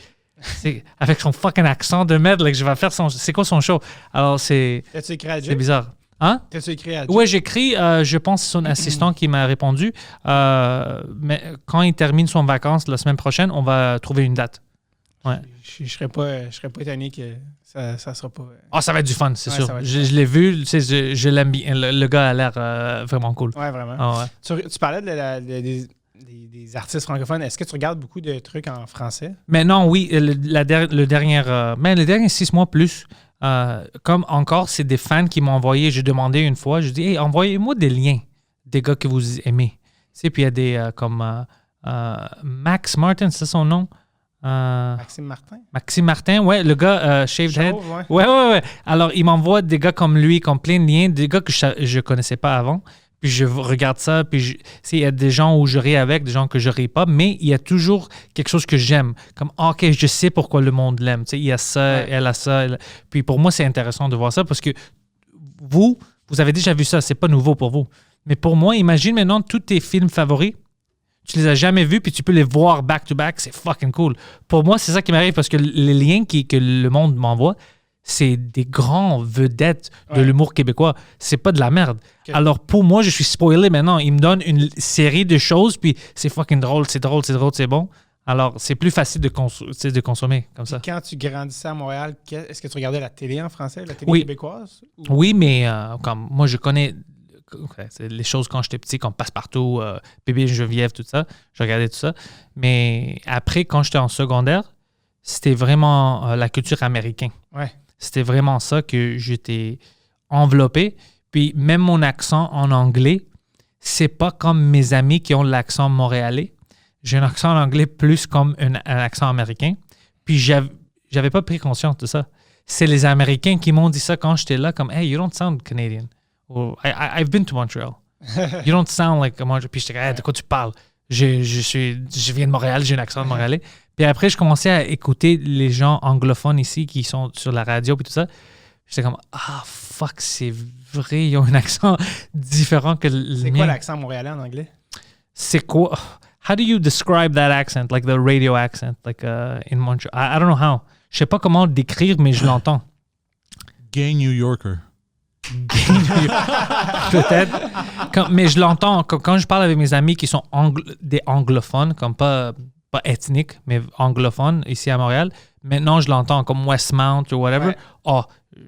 avec son fucking accent de merde, là, que je vais faire c'est quoi son show? Alors, T'as-tu écrit à c'est Jay? bizarre. Hein? T'as-tu écrit à Jay? Ouais, j'écris, je pense que c'est son assistant qui m'a répondu. Mais quand il termine son vacances la semaine prochaine, on va trouver une date. Ouais. Je serais pas étonné que ça sera pas... Ah, ça va être du fun, c'est Ouais, sûr. ça va être Je l'ai vu, tu sais, je l'aime bien. Le gars a l'air vraiment cool. Ouais, vraiment. Ah ouais. Tu parlais des artistes francophones. Est-ce que tu regardes beaucoup de trucs en français? Mais non, oui, les derniers 6 mois plus, comme encore, c'est des fans qui m'ont envoyé, j'ai demandé une fois, je dis, hey, envoyez-moi des liens des gars que vous aimez. Tu sais, puis il y a des comme Max Martin, c'est son nom? Maxime Martin? Maxime Martin, ouais, le gars Shaved Head. Chauve, Ouais. Alors, il m'envoie des gars comme lui, comme plein de liens, des gars que je connaissais pas avant. Puis je regarde ça, puis il y a des gens où je ris avec, des gens que je ris pas, mais il y a toujours quelque chose que j'aime. Comme, OK, je sais pourquoi le monde l'aime. Tu sais, il y a ça, elle a ça. Puis pour moi, c'est intéressant de voir ça parce que vous avez déjà vu ça, c'est pas nouveau pour vous. Mais pour moi, imagine maintenant tous tes films favoris, tu les as jamais vus, puis tu peux les voir back-to-back, c'est fucking cool. Pour moi, c'est ça qui m'arrive parce que les liens que le monde m'envoie, c'est des grands vedettes de l'humour québécois. C'est pas de la merde. Okay. Alors, pour moi, je suis spoilé maintenant. Ils me donnent une série de choses, puis c'est fucking drôle, c'est bon. Alors, c'est plus facile de consommer comme ça. Quand tu grandissais à Montréal, est-ce que tu regardais la télé en français, la télé québécoise? Ou... Oui, mais comme moi, je connais les choses quand j'étais petit, comme Passepartout, Bébé Geneviève, tout ça. Je regardais tout ça. Mais après, quand j'étais en secondaire, c'était vraiment la culture américaine. Ouais. C'était vraiment ça que j'étais enveloppé. Puis même mon accent en anglais, c'est pas comme mes amis qui ont l'accent montréalais. J'ai un accent en anglais plus comme un accent américain. Puis j'avais pas pris conscience de ça. C'est les Américains qui m'ont dit ça quand j'étais là, comme « Hey, you don't sound Canadian. » Or, I've been to Montreal. You don't sound like a Montreal. Puis j'étais « Hey, de quoi tu parles? Je viens de Montréal, j'ai un accent montréalais. » Puis après, je commençais à écouter les gens anglophones ici qui sont sur la radio et tout ça. J'étais comme, fuck, c'est vrai, ils ont un accent différent que le mien. C'est quoi l'accent montréalais en anglais? C'est quoi? How do you describe that accent, like the radio accent, like in Montreal? I don't know how. Je sais pas comment le décrire, mais je l'entends. Gay New Yorker. Peut-être. Mais je l'entends. Quand je parle avec mes amis qui sont des anglophones, comme pas ethniques, mais anglophones ici à Montréal, maintenant je l'entends comme Westmount ou whatever. Ouais.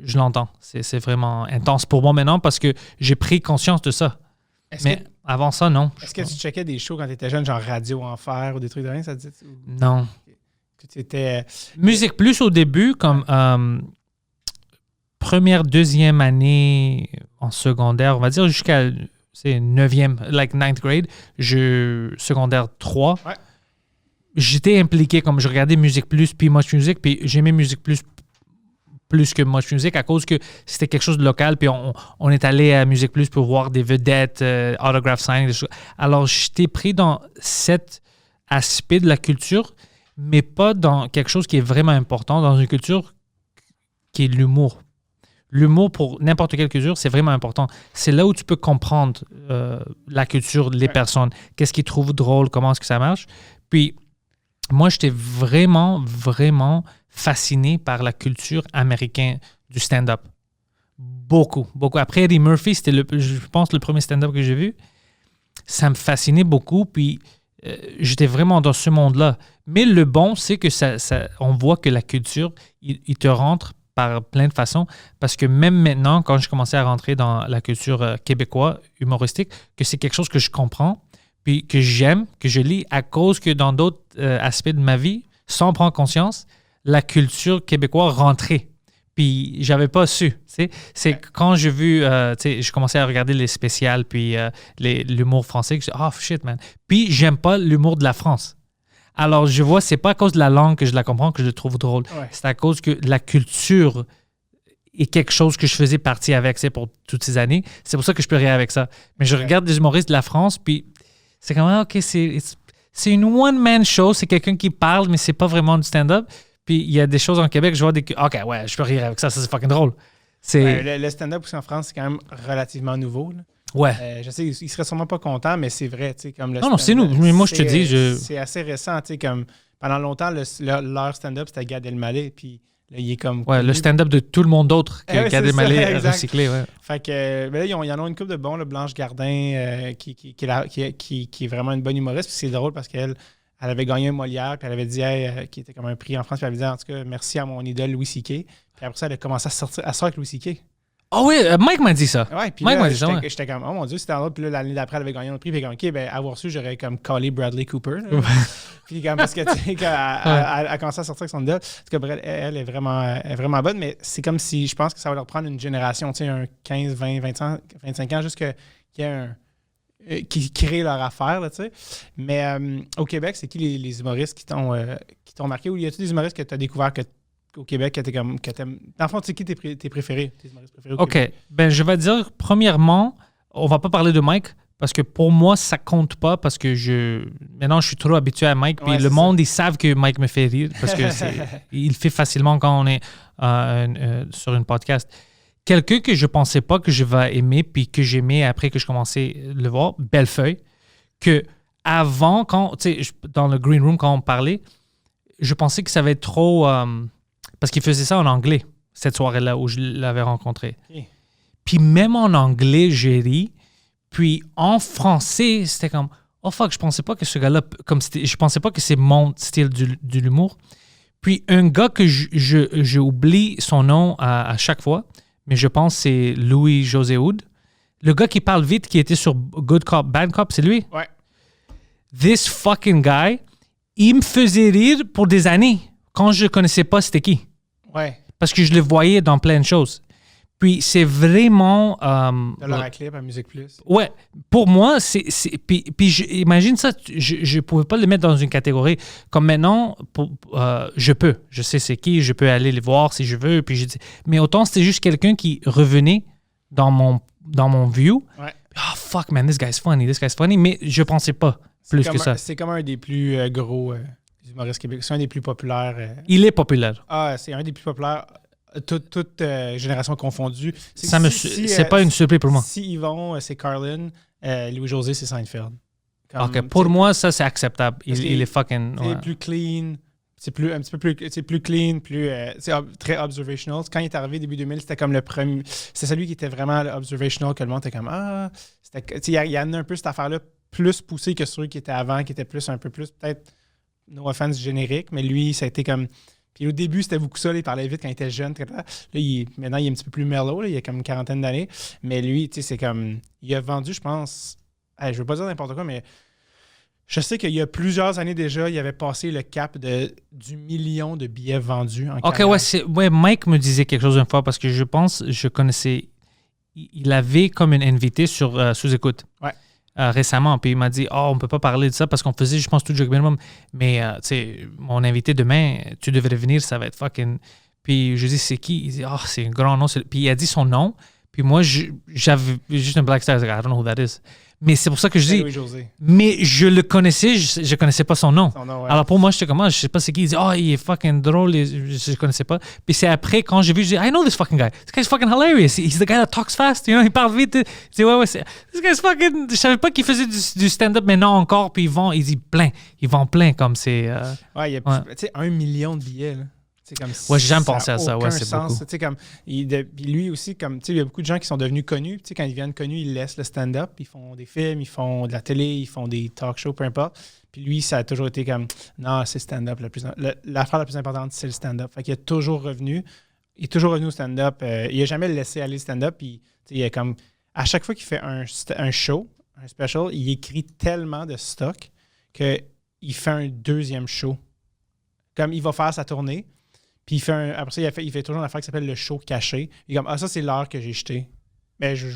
Je l'entends. C'est vraiment intense pour moi maintenant parce que j'ai pris conscience de ça. Mais avant ça, non. Est-ce que tu checkais des shows quand tu étais jeune, genre Radio Enfer ou des trucs de rien, ça te dit? Non. Que tu étais... Musique Plus au début, comme première, deuxième année en secondaire, on va dire jusqu'à 9e, like 9th grade, secondaire 3. Ouais. J'étais impliqué, comme je regardais Musique Plus, puis Much Music, puis j'aimais Musique Plus que Much Music à cause que c'était quelque chose de local, puis on est allé à Musique Plus pour voir des vedettes, autograph signing, des choses. Alors, j'étais pris dans cet aspect de la culture, mais pas dans quelque chose qui est vraiment important, dans une culture qui est l'humour. L'humour, pour n'importe quelle culture, c'est vraiment important. C'est là où tu peux comprendre la culture, les personnes, qu'est-ce qu'ils trouvent drôle, comment est-ce que ça marche. Puis, moi, j'étais vraiment, vraiment fasciné par la culture américaine du stand-up. beaucoup. Après Eddie Murphy, c'était, je pense, le premier stand-up que j'ai vu. Ça me fascinait beaucoup, puis j'étais vraiment dans ce monde-là. Mais le bon, c'est que on voit que la culture, il te rentre par plein de façons, parce que même maintenant, quand je commençais à rentrer dans la culture québécoise, humoristique, que c'est quelque chose que je comprends, puis que j'aime, que je lis, à cause que dans d'autres aspects de ma vie, sans prendre conscience, la culture québécoise rentrait. Puis j'avais pas su. C'est quand j'ai vu, je commençais à regarder les spéciales, puis l'humour français, que je dis, oh shit, man. Puis j'aime pas l'humour de la France. Alors je vois, c'est pas à cause de la langue que je la comprends, que je le trouve drôle. Ouais. C'est à cause que la culture est quelque chose que je faisais partie avec, pour toutes ces années. C'est pour ça que je peux rire avec ça. Mais je regarde des humoristes de la France, puis c'est comme, OK, c'est une one-man show, c'est quelqu'un qui parle, mais c'est pas vraiment du stand-up. Puis il y a des choses en Québec, je vois des... OK, ouais, je peux rire avec ça c'est fucking drôle. Le stand-up aussi en France, c'est quand même relativement nouveau. Là. Ouais. Je sais, ils seraient sûrement pas contents, mais c'est vrai. Comme le non, c'est nous. Mais moi, je te dis... C'est assez récent. Comme pendant longtemps, leur stand-up, c'était Gad Elmaleh. Puis là, il est comme... Ouais, le stand-up de tout le monde d'autre que Gad Elmaleh recyclé. Ouais. Fait que là, il y en a une couple de bons. Blanche Gardin, qui est vraiment une bonne humoriste. Puis c'est drôle parce qu'elle... Elle avait gagné un Molière, puis elle avait dit, qui était comme un prix en France, puis elle avait dit, en tout cas, merci à mon idole Louis C.K. Puis après ça, elle a commencé à sortir avec Louis C.K. Ah oui, Mike m'a dit ça. Ouais, puis là, j'étais comme, oh mon Dieu, c'était drôle. Puis là, l'année d'après, elle avait gagné un autre prix, puis comme, OK, ben, avoir su, j'aurais comme collé Bradley Cooper. Puis comme, parce que, tu sais, elle a commencé à sortir avec son idole. En tout cas, elle est vraiment bonne, mais c'est comme si, je pense que ça va leur prendre une génération, tu sais, un 15, 20, 25 ans, juste qu'il y ait un... qui créent leur affaire, tu sais. Mais au Québec, c'est qui les humoristes qui t'ont marqué? Ou y a-t-il des humoristes que tu as découvert au Québec que t'aimes? Dans le fond, c'est qui tes préférés? Tes humoristes préférés au Québec? Ben je vais dire, premièrement, on va pas parler de Mike, parce que pour moi, ça compte pas, parce que maintenant, je suis trop habitué à Mike, puis le monde, ils savent que Mike me fait rire, parce que il fait facilement quand on est sur une podcast. Quelqu'un que je pensais pas que je vais aimer, puis que j'aimais après que je commençais à le voir, Bellefeuille, que avant, dans le Green Room, quand on parlait, je pensais que ça va être trop... parce qu'il faisait ça en anglais, cette soirée-là où je l'avais rencontré. Okay. Puis même en anglais, j'ai ri. Puis en français, c'était comme... Oh fuck, je pensais pas que ce gars-là... je pensais pas que c'est mon style de l'humour. Puis un gars que j'oublie son nom à chaque fois... mais je pense que c'est Louis-José Hood. Le gars qui parle vite, qui était sur Good Cop, Bad Cop, c'est lui? Ouais. This fucking guy, il me faisait rire pour des années, quand je ne connaissais pas c'était qui. Ouais. Parce que je le voyais dans plein de choses. Puis c'est vraiment... de l'heure à clip à Musique Plus. Ouais. Pour moi, puis imagine ça, je ne pouvais pas le mettre dans une catégorie. Comme maintenant, je peux. Je sais c'est qui, je peux aller les voir si je veux. Puis mais autant, c'était juste quelqu'un qui revenait dans mon view. Ouais. Oh, fuck, man, this guy's funny. Mais je pensais pas plus que ça. C'est comme un des plus gros humoristes québécois. C'est un des plus populaires. Il est populaire. Ah, c'est un des plus populaires. Toute génération confondue. C'est pas une surprise pour moi. Si Yvon, c'est Carlin, Louis-José, c'est Seinfeld. OK, pour moi, ça, c'est acceptable. Il est fucking... C'est plus clean. C'est plus clean, c'est très observational. Quand il est arrivé début 2000, c'était comme le premier... C'est celui qui était vraiment observational, que le monde était comme... Il y en a un peu cette affaire-là plus poussée que ceux qui étaient avant, qui étaient un peu plus, peut-être, no offense, générique. Mais lui, ça a été comme... Puis au début, c'était beaucoup ça. Il parlait vite quand il était jeune. Là, maintenant, il est un petit peu plus mellow. Là, il a comme une quarantaine d'années. Mais lui, tu sais, c'est comme... Il a vendu, je pense... je veux pas dire n'importe quoi, mais je sais qu'il y a plusieurs années déjà, il avait passé le cap du million de billets vendus en OK, ouais, Mike me disait quelque chose une fois parce que je connaissais... Il avait comme une invité sur Sous-Écoute. Ouais. Récemment, puis il m'a dit on peut pas parler de ça parce qu'on faisait, je pense, tout Joke Minimum, mais tu sais, mon invité demain, tu devrais venir, ça va être fucking. Puis je dis c'est qui? Il dit c'est un grand nom, puis il a dit son nom, puis moi j'avais juste un black star, I don't know who that is. Mais c'est pour ça que je dis. Mais je le connaissais, je connaissais pas son nom. Ouais. Alors pour moi, j'étais comme, je sais pas c'est qui. Il dit, il est fucking drôle. Je connaissais pas. Puis c'est après, quand j'ai vu, je dis, I know this fucking guy. This guy's fucking hilarious. He's the guy that talks fast. You know, il parle vite. Je dis, ouais, this guy's fucking. Je savais pas qu'il faisait du stand-up maintenant encore. Puis il vend plein. Il vend plein comme c'est. Il y a, tu sais, 1 million de billets. Là. Comme Ouais, j'ai jamais pensé à ça. Ouais, c'est sens. beaucoup. Comme, puis lui aussi, comme il y a beaucoup de gens qui sont devenus connus. Quand ils deviennent connus, ils laissent le stand-up. Ils font des films, ils font de la télé, ils font des talk shows, peu importe. Puis lui, ça a toujours été comme, non, c'est stand-up. L'affaire la plus importante, c'est le stand-up. Fait qu'il est toujours revenu. Il est toujours revenu au stand-up. Il n'a jamais laissé aller le stand-up. Puis il est comme, à chaque fois qu'il fait un show, un special, il écrit tellement de stock qu'il fait un deuxième show. Comme il va faire sa tournée, puis après ça, il fait toujours une affaire qui s'appelle le show caché. Il est comme, ça, c'est l'heure que j'ai jeté. Mais je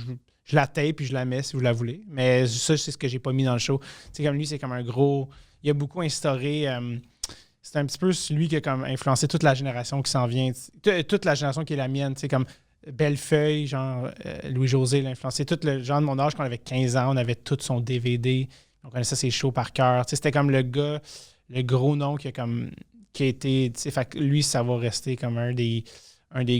la tape puis je la mets si vous la voulez. Mais ça, c'est ce que j'ai pas mis dans le show. Comme lui, c'est comme un gros... Il a beaucoup instauré... c'est un petit peu celui qui a comme influencé toute la génération qui s'en vient. Toute la génération qui est la mienne. Comme Bellefeuille, genre Louis-José l'a influencé. Tout le genre de mon âge, quand on avait 15 ans, on avait tout son DVD. On connaissait ses shows par cœur. C'était comme le gars, le gros nom qui a été... Fait que lui, ça va rester comme un des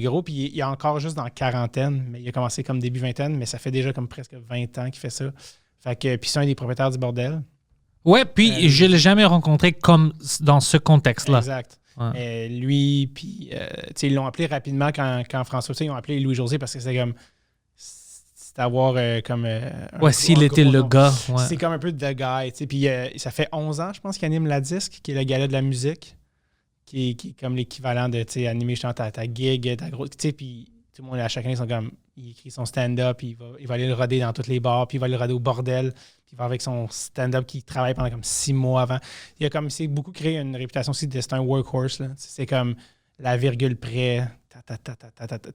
gros. Puis il est encore juste dans la quarantaine, mais il a commencé comme début vingtaine, mais ça fait déjà comme presque 20 ans qu'il fait ça. Fait que, puis c'est un des propriétaires du bordel. Ouais, puis je ne l'ai jamais rencontré comme dans ce contexte-là. Exact. Ouais. Lui, puis ils l'ont appelé rapidement quand François, ils ont appelé Louis-José parce que c'est comme... C'est avoir comme... s'il était le gars. Ouais. C'est comme un peu the guy. Puis ça fait 11 ans, je pense, qu'il anime la disque, qui est le gala de la musique. Qui est comme l'équivalent de animer ta gig, ta grosse. Puis tout le monde, à chacun, ils sont comme. Il écrit son stand-up, il va aller le roder dans tous les bars, puis il va aller le roder au bordel, puis il va avec son stand-up qui travaille pendant comme 6 mois avant. C'est beaucoup créé une réputation aussi de c'est un workhorse. Là. C'est comme la virgule près.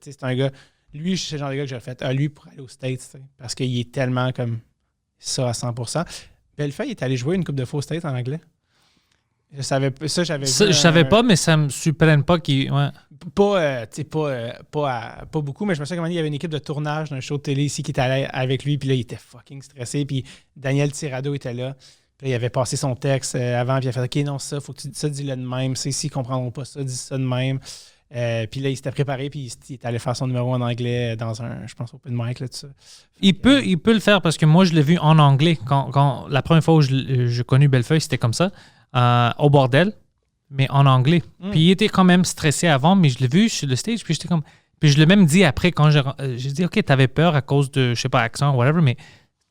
C'est un gars. Lui, c'est le genre de gars que j'ai fait. Lui, pour aller aux States, parce qu'il est tellement comme ça à 100%. Bellefeuille est allé jouer une coupe de faux States en anglais. Je savais ça, j'avais vu. Je savais pas, mais ça me surprenne pas qu'il. Ouais. Pas beaucoup, mais je me souviens qu'il y avait une équipe de tournage d'un show de télé ici qui était allé avec lui, puis là, il était fucking stressé, puis Daniel Tirado était là. Puis là, il avait passé son texte avant, puis il a fait OK, non, ça, faut que tu dis-le de même. C'est ici, ils comprendront pas ça, dis ça de même. Puis là, il s'était préparé, puis il est allé faire son numéro en anglais dans un, je pense, open mic, là, tout ça. Il peut le faire parce que moi, je l'ai vu en anglais. Quand la première fois où je connu Bellefeuille, c'était comme ça. Au bordel, mais en anglais. Puis il était quand même stressé avant, mais je l'ai vu sur le stage, puis j'étais comme... Puis je l'ai même dit après, quand j'ai dit, OK, t'avais peur à cause de, je sais pas, accent, whatever, mais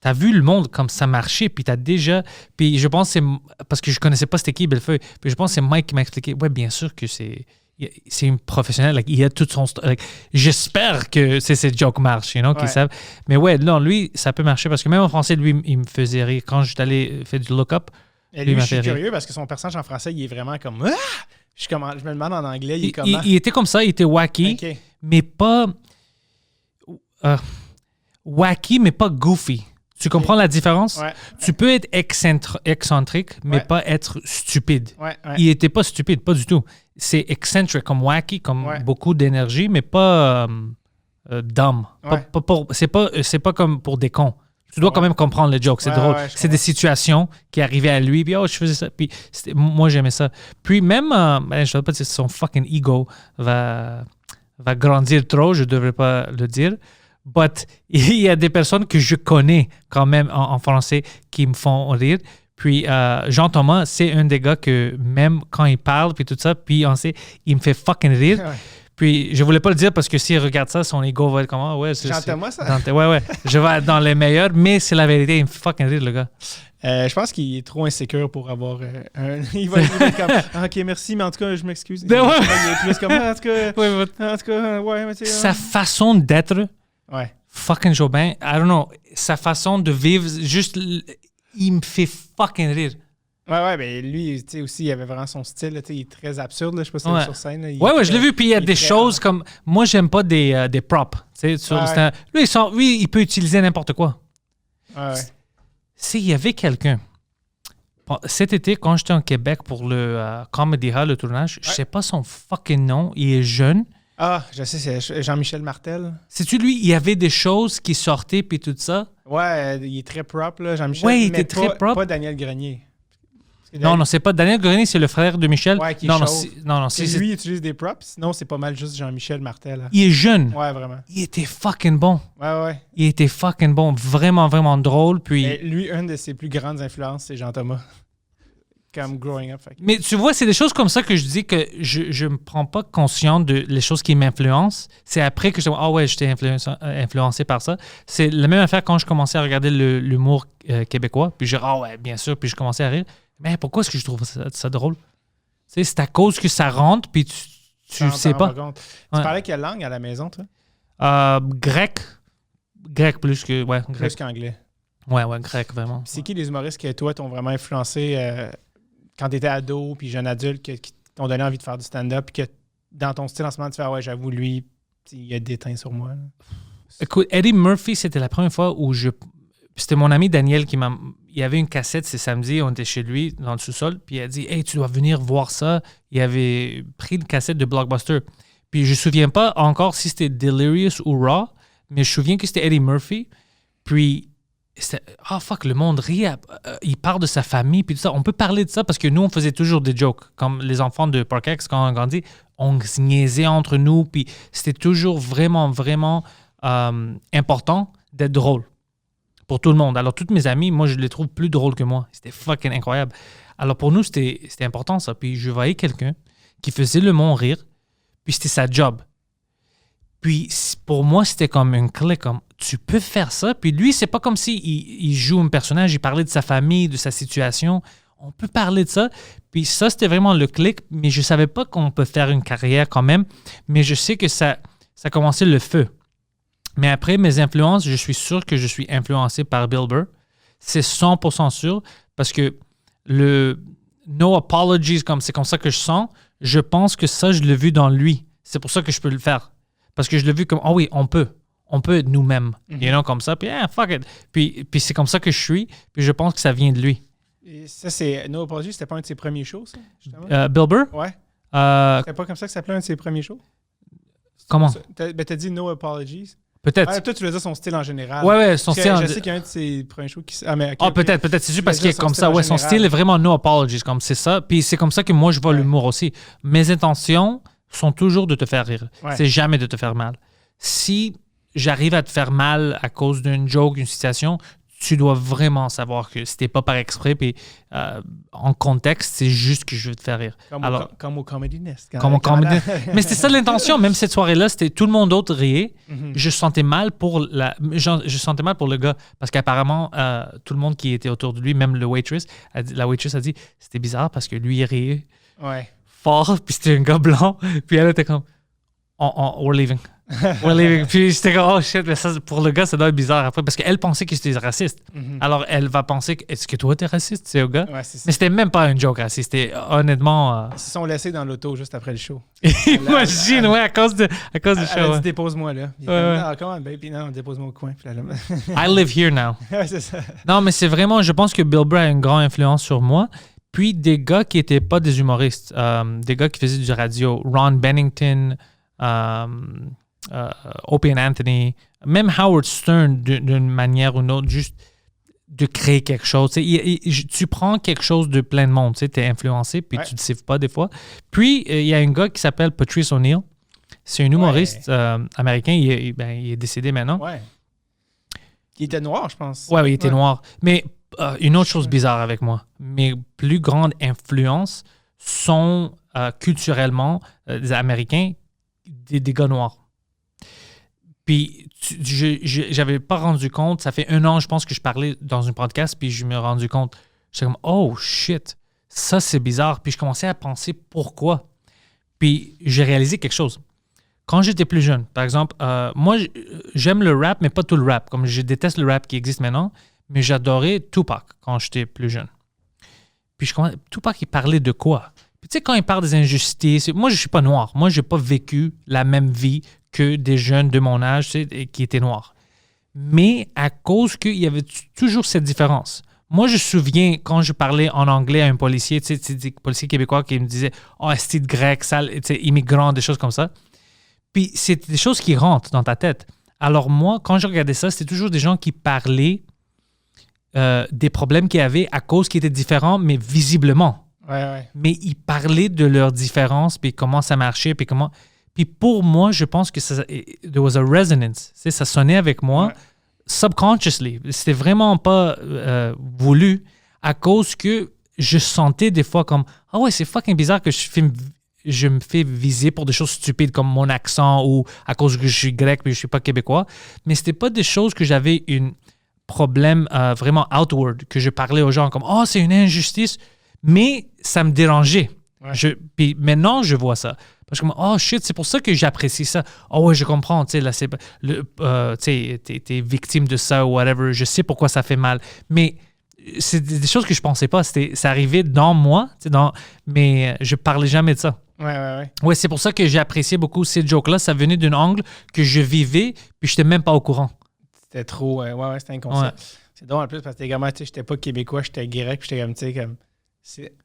t'as vu le monde comme ça marchait, puis t'as déjà... Puis je pense que c'est... Parce que je connaissais pas c'était qui, Bellefeuille, puis je pense que c'est Mike qui m'a expliqué, ouais, bien sûr que c'est une professionnelle, like, il a tout son... Like, j'espère que ces jokes marchent, qu'ils savent. Mais ouais, non, lui, ça peut marcher, parce que même en français, lui, il me faisait rire. Quand j'étais allé faire du look-up, et lui, je suis curieux parce que son personnage en français, il est vraiment comme... Ah! Je me demande en anglais, il est comment? Il était comme ça, il était wacky, mais pas... wacky, mais pas goofy. Tu comprends la différence? Ouais. Tu peux être excentrique, mais pas être stupide. Ouais. Il était pas stupide, pas du tout. C'est excentrique, comme wacky, comme beaucoup d'énergie, mais pas dumb. C'est pas comme pour des cons. Tu dois quand même comprendre le joke, c'est drôle. C'est des situations qui arrivaient à lui, puis je faisais ça. Puis moi, j'aimais ça. Puis même, je ne sais pas si son fucking ego va grandir trop, je ne devrais pas le dire. But il y a des personnes que je connais quand même en français qui me font rire. Puis Jean-Thomas, c'est un des gars que même quand il parle, puis tout ça, puis on sait, il me fait fucking rire. Puis, je voulais pas le dire parce que s'il regarde ça, son ego va être comme Jean-Thomas, ça? Ouais. Je vais être dans les meilleurs, mais c'est la vérité. Il me fait fucking rire, le gars. Je pense qu'il est trop insécure pour avoir il va être comme OK, merci, mais en tout cas, je m'excuse. Il est plus comme en tout cas, mais sa façon d'être, fucking Jobin, I don't know, sa façon de vivre, juste, il me fait fucking rire. Ouais, ben lui, tu sais, aussi, il avait vraiment son style, là, il est très absurde, là, je sais pas si c'est sur scène. Là, je l'ai vu, puis il y a des choses comme... Moi, j'aime pas des props, tu sais, lui, il peut utiliser n'importe quoi. S'il y avait quelqu'un, cet été, quand j'étais en Québec pour le Comedy Hall, le tournage, je sais pas son fucking nom, il est jeune. Ah, je sais, c'est Jean-Michel Martel. C'est-tu lui, il y avait des choses qui sortaient, puis tout ça? Ouais, il est très propre, là, Jean-Michel. Ouais, il était très propre. Pas Daniel Grenier. Non, c'est pas Daniel Grenier, c'est le frère de Michel. Ouais, qui est chauve. Lui, il utilise des props, sinon c'est pas mal juste Jean-Michel Martel. Hein. Il est jeune. Ouais, vraiment. Il était fucking bon. Ouais. Il était fucking bon, vraiment, vraiment drôle. Puis... Et lui, une de ses plus grandes influences, c'est Jean-Thomas. comme growing up. Fait que- Mais tu vois, c'est des choses comme ça que je dis que je me prends pas conscient de les choses qui m'influencent. C'est après que je dis, ah ouais, j'étais influencé par ça. C'est la même affaire quand je commençais à regarder l'humour québécois. Puis je dis, ah ouais, bien sûr. Puis je commençais à rire. Mais pourquoi est-ce que je trouve ça drôle? Tu sais, c'est à cause que ça rentre, puis tu sais pas. Tu Ouais. parlais quelle langue à la maison, toi? Grec. Grec plus que. Ouais, grec. Plus qu'anglais. Ouais, grec, vraiment. C'est qui les humoristes que toi t'ont vraiment influencé quand t'étais ado puis jeune adulte qui t'ont donné envie de faire du stand-up puis que dans ton style en ce moment tu fais ouais j'avoue lui il a déteint sur moi. Là. Écoute, Eddie Murphy, c'était la première fois où c'était mon ami Daniel qui m'a... Il y avait une cassette, c'est samedi, on était chez lui dans le sous-sol, puis il a dit « Hey, tu dois venir voir ça. » Il avait pris une cassette de Blockbuster. Puis je me souviens pas encore si c'était Delirious ou Raw, mais je me souviens que c'était Eddie Murphy. Puis fuck, le monde rit, il parle de sa famille, puis tout ça. On peut parler de ça parce que nous, on faisait toujours des jokes. Comme les enfants de Parkex, quand on grandit, on se niaisait entre nous, puis c'était toujours vraiment, vraiment important d'être drôle pour tout le monde. Alors, tous mes amis, moi, je les trouve plus drôles que moi. C'était fucking incroyable. Alors, pour nous, c'était important, ça. Puis, je voyais quelqu'un qui faisait le monde rire, puis c'était sa job. Puis, pour moi, c'était comme une clé, comme tu peux faire ça. Puis lui, c'est pas comme si il joue un personnage, il parlait de sa famille, de sa situation. On peut parler de ça. Puis ça, c'était vraiment le clic, mais je savais pas qu'on peut faire une carrière quand même. Mais je sais que ça a commencé le feu. Mais après, mes influences, je suis sûr que je suis influencé par Bill Burr. C'est 100% sûr parce que le no apologies, c'est comme ça que je sens, je pense que ça, je l'ai vu dans lui. C'est pour ça que je peux le faire. Parce que je l'ai vu comme, oui, on peut être nous-mêmes, comme ça, puis fuck it. Puis c'est comme ça que je suis, puis je pense que ça vient de lui. Et ça, c'est No Apologies, c'était pas un de ses premiers shows, ça, justement? Bill Burr? Ouais. C'était pas comme ça que ça s'appelait un de ses premiers shows? Comment? T'as dit No Apologies? Peut-être. Toi, tu veux dire son style en général. Ouais, son style. Je sais qu'il y a un de ses premiers shows qui... Peut-être. C'est juste parce qu'il est comme ça. Ouais, son style est vraiment No Apologies, comme c'est ça. Puis c'est comme ça que moi, je vois l'humour aussi. Mes intentions sont toujours de te faire rire. Ouais. C'est jamais de te faire mal. Si j'arrive à te faire mal à cause d'une joke, d'une situation, tu dois vraiment savoir que c'était pas par exprès, puis en contexte, c'est juste que je veux te faire rire. Comme au Comedy Nest. Mais c'était ça l'intention. Même cette soirée-là, c'était tout le monde d'autre riait. Mm-hmm. Je sentais mal pour le gars, parce qu'apparemment, tout le monde qui était autour de lui, même la waitress a dit c'était bizarre parce que lui, il riait fort, puis c'était un gars blanc, puis elle était comme we're leaving. Puis j'étais comme, oh shit, mais ça, pour le gars, ça doit être bizarre après, parce qu'elle pensait que j'étais raciste. Mm-hmm. Alors, elle va penser, est-ce que toi, t'es raciste, c'est au gars? Ouais, mais c'était même pas une joke raciste, c'était honnêtement... Ils se sont laissés dans l'auto juste après le show. Imagine, à cause du show. Elle a dit, dépose-moi là. Ah, come on, baby, non, dépose-moi au coin. I live here now. Ouais, c'est ça. Non, mais c'est vraiment, je pense que Bill Burr a une grande influence sur moi. Puis des gars qui n'étaient pas des humoristes, des gars qui faisaient du radio, Ron Bennington, Opie and Anthony, même Howard Stern d'une manière ou d'une autre, juste de créer quelque chose. Tu prends quelque chose de plein de monde, tu es influencé, puis tu ne le sais pas des fois. Puis, il y a un gars qui s'appelle Patrice O'Neill. C'est un humoriste américain. Il est décédé maintenant. Ouais. Il était noir, je pense. Ouais, il était noir. Mais une autre chose bizarre avec moi, mes plus grandes influences sont culturellement des Américains, des gars noirs. Puis, j'avais pas rendu compte, ça fait 1 an, je pense que je parlais dans un podcast, puis je me suis rendu compte, j'étais comme, oh shit, ça c'est bizarre. Puis je commençais à penser pourquoi. Puis j'ai réalisé quelque chose. Quand j'étais plus jeune, par exemple, moi j'aime le rap, mais pas tout le rap. Comme je déteste le rap qui existe maintenant, mais j'adorais Tupac quand j'étais plus jeune. Puis Tupac, il parlait de quoi? Puis tu sais, quand il parle des injustices, moi je suis pas noir. Moi, j'ai pas vécu la même vie que des jeunes de mon âge, tu sais, qui étaient noirs. Mais à cause qu'il y avait toujours cette différence. Moi, je me souviens quand je parlais en anglais à un policier, tu sais, des policiers québécois qui me disaient « Oh, c'est grec, sale, tu sais, immigrant », des choses comme ça. Puis c'est des choses qui rentrent dans ta tête. Alors moi, quand je regardais ça, c'était toujours des gens qui parlaient des problèmes qu'ils avaient à cause qu'ils étaient différents, mais visiblement. Ouais. Mais ils parlaient de leurs différences, puis comment ça marchait, puis comment... Puis pour moi, je pense que there was a resonance. Tu sais, ça sonnait avec moi subconsciously. C'était vraiment pas voulu à cause que je sentais des fois comme « Ah ouais, c'est fucking bizarre que je me fais viser pour des choses stupides comme mon accent ou à cause que je suis grec puis je suis pas québécois. » Mais c'était pas des choses que j'avais un problème vraiment outward, que je parlais aux gens comme « Oh, c'est une injustice. » Mais ça me dérangeait. Ouais. Puis maintenant, je vois ça. Parce que, oh shit, c'est pour ça que j'apprécie ça. Oh ouais, je comprends. Tu sais, là, t'es victime de ça ou whatever. Je sais pourquoi ça fait mal. Mais c'est des choses que je pensais pas. Ça arrivait dans moi, mais je parlais jamais de ça. Ouais. Ouais, c'est pour ça que j'ai apprécié beaucoup ces jokes-là. Ça venait d'un angle que je vivais, puis j'étais même pas au courant. C'était trop. Ouais, c'était inconscient. Ouais. C'est drôle en plus parce que t'es comme, tu sais, j'étais pas québécois, j'étais grec, puis j'étais comme, tu sais, comme.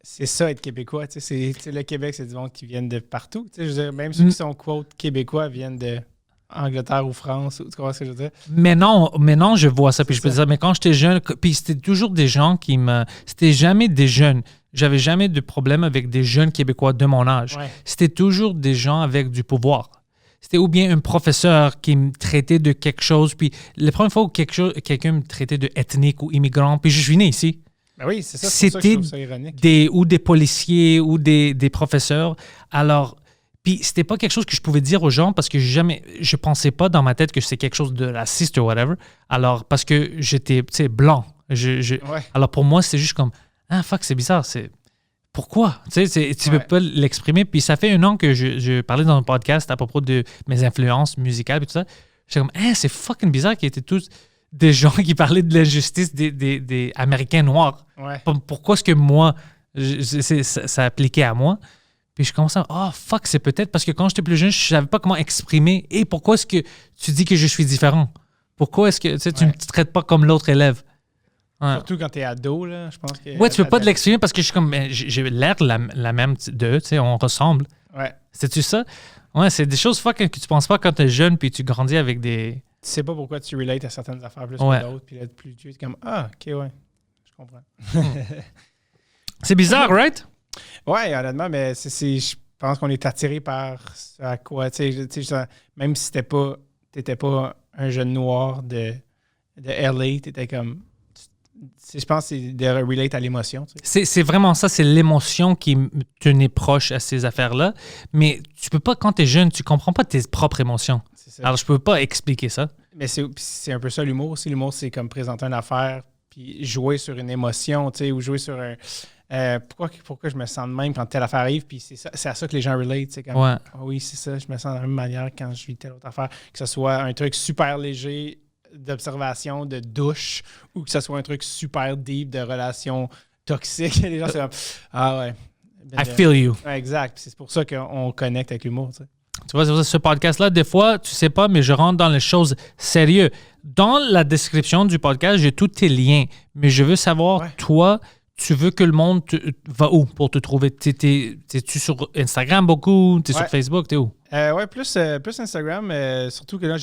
C'est ça être québécois. Tu sais, le Québec, c'est du monde qui viennent de partout. Tu sais, je veux dire, même ceux qui sont quote québécois viennent de Angleterre ou France. Tu comprends ce que je veux dire? Mais non, je vois ça. Puis je peux ça. dire, mais quand j'étais jeune, puis c'était toujours des gens qui me. C'était jamais des jeunes. J'avais jamais de problème avec des jeunes Québécois de mon âge. Ouais. C'était toujours des gens avec du pouvoir. C'était ou bien un professeur qui me traitait de quelque chose. Puis la première fois où quelqu'un me traitait de ethnique ou immigrant, puis je suis né ici. Ben oui, c'est ça. C'est pour ça que je trouve ça ironique. Des policiers ou des professeurs. Alors, puis c'était pas quelque chose que je pouvais dire aux gens parce que je pensais pas dans ma tête que c'est quelque chose de raciste ou whatever. Alors, parce que j'étais, tu sais, blanc. Ouais. Alors, pour moi, c'est juste comme, ah, fuck, c'est bizarre. Pourquoi? Tu sais, tu peux pas l'exprimer. Puis ça fait 1 an que je parlais dans un podcast à propos de mes influences musicales et tout ça. J'étais comme, c'est fucking bizarre qu'ils étaient tous des gens qui parlaient de l'injustice des Américains noirs. Ouais. Pourquoi est-ce que moi, ça appliquait à moi? Puis je commençais à, fuck, c'est peut-être parce que quand j'étais plus jeune, je savais pas comment exprimer. Et pourquoi est-ce que tu dis que je suis différent? Pourquoi est-ce que tu me traites pas comme l'autre élève? Ouais. Surtout quand t'es ado, là, je pense que... Ouais, tu peux pas te l'exprimer parce que je suis comme, j'ai l'air la même d'eux, tu sais, on ressemble. Ouais. C'est-tu ça? Ouais, c'est des choses fucking que tu penses pas quand t'es jeune puis tu grandis avec des... Tu sais pas pourquoi tu relates à certaines affaires plus Ouais. que d'autres, puis là, plus tu es comme, ok, ouais, je comprends. C'est bizarre, right? Ouais, honnêtement, mais je pense qu'on est attiré par ce à quoi, tu sais, même si t'étais pas un jeune noir de LA, t'étais comme, je pense que c'est de relate à l'émotion. Tu sais. C'est vraiment ça, c'est l'émotion qui me tenait proche à ces affaires-là. Mais tu peux pas, quand t'es jeune, tu comprends pas tes propres émotions. C'est ça. Alors, je peux pas expliquer ça. Mais c'est un peu ça l'humour aussi. L'humour, c'est comme présenter une affaire, puis jouer sur une émotion, tu sais, ou jouer sur un... pourquoi je me sens de même quand telle affaire arrive, puis c'est à ça que les gens relate. C'est comme, Ouais. oui, c'est ça, je me sens de la même manière quand je vis telle autre affaire. Que ce soit un truc super léger d'observation, de douche, ou que ce soit un truc super deep de relation toxique. Les gens, c'est comme, ouais. I feel you. Ouais, exact. C'est pour ça qu'on connecte avec l'humour, tu sais. Tu vois, c'est pour ça, ce podcast-là, des fois, tu sais pas, mais je rentre dans les choses sérieuses. Dans la description du podcast, j'ai tous tes liens, mais je veux savoir, toi, tu veux que le monde va où pour te trouver? T'es-tu sur Instagram beaucoup? T'es sur Facebook? T'es où? Plus Instagram. Surtout que là,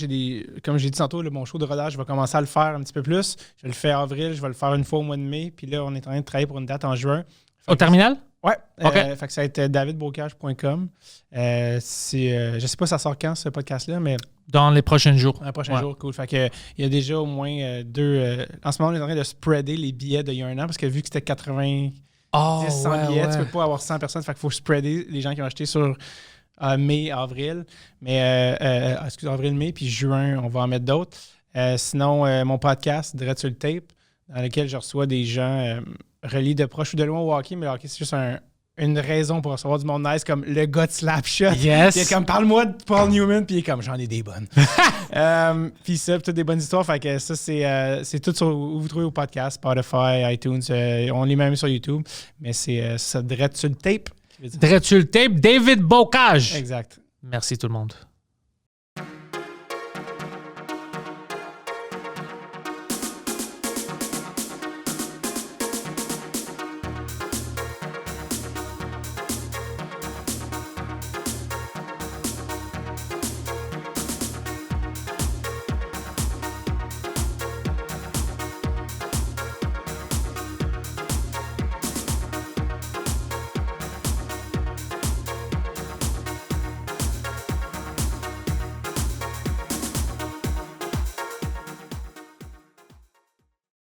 comme j'ai dit tantôt, mon show de rodage, je vais commencer à le faire un petit peu plus. Je le fais en avril, je vais le faire une fois au mois de mai. Puis là, on est en train de travailler pour une date en juin. Au terminal? Ouais. OK. Fait que ça va être davidbocage.com. Je sais pas ça sort quand, ce podcast-là, mais... Dans les prochains jours. Dans les prochains jours, cool. Fait que il y a déjà au moins 2... en ce moment, on est en train de spreader les billets d'il y a 1 an, parce que vu que c'était 90, 100 billets, tu peux pas avoir 100 personnes. Fait qu'il faut spreader les gens qui ont acheté sur mai, avril. Mais, avril-mai, puis juin, on va en mettre d'autres. Sinon, mon podcast, Direct sur le tape, dans lequel je reçois des gens reliés de proche ou de loin au hockey, mais le hockey, c'est juste une raison pour recevoir du monde nice, comme le gars de Slapshot. Yes. Il est comme, parle-moi de Paul Newman, puis il est comme, j'en ai des bonnes. Puis ça, toutes des bonnes histoires. Fait que ça, c'est tout sur où vous trouvez au podcast, Spotify, iTunes. On est même sur YouTube, mais c'est ça, Direct sur le tape. Direct sur le tape, David Bocage. Exact. Merci tout le monde.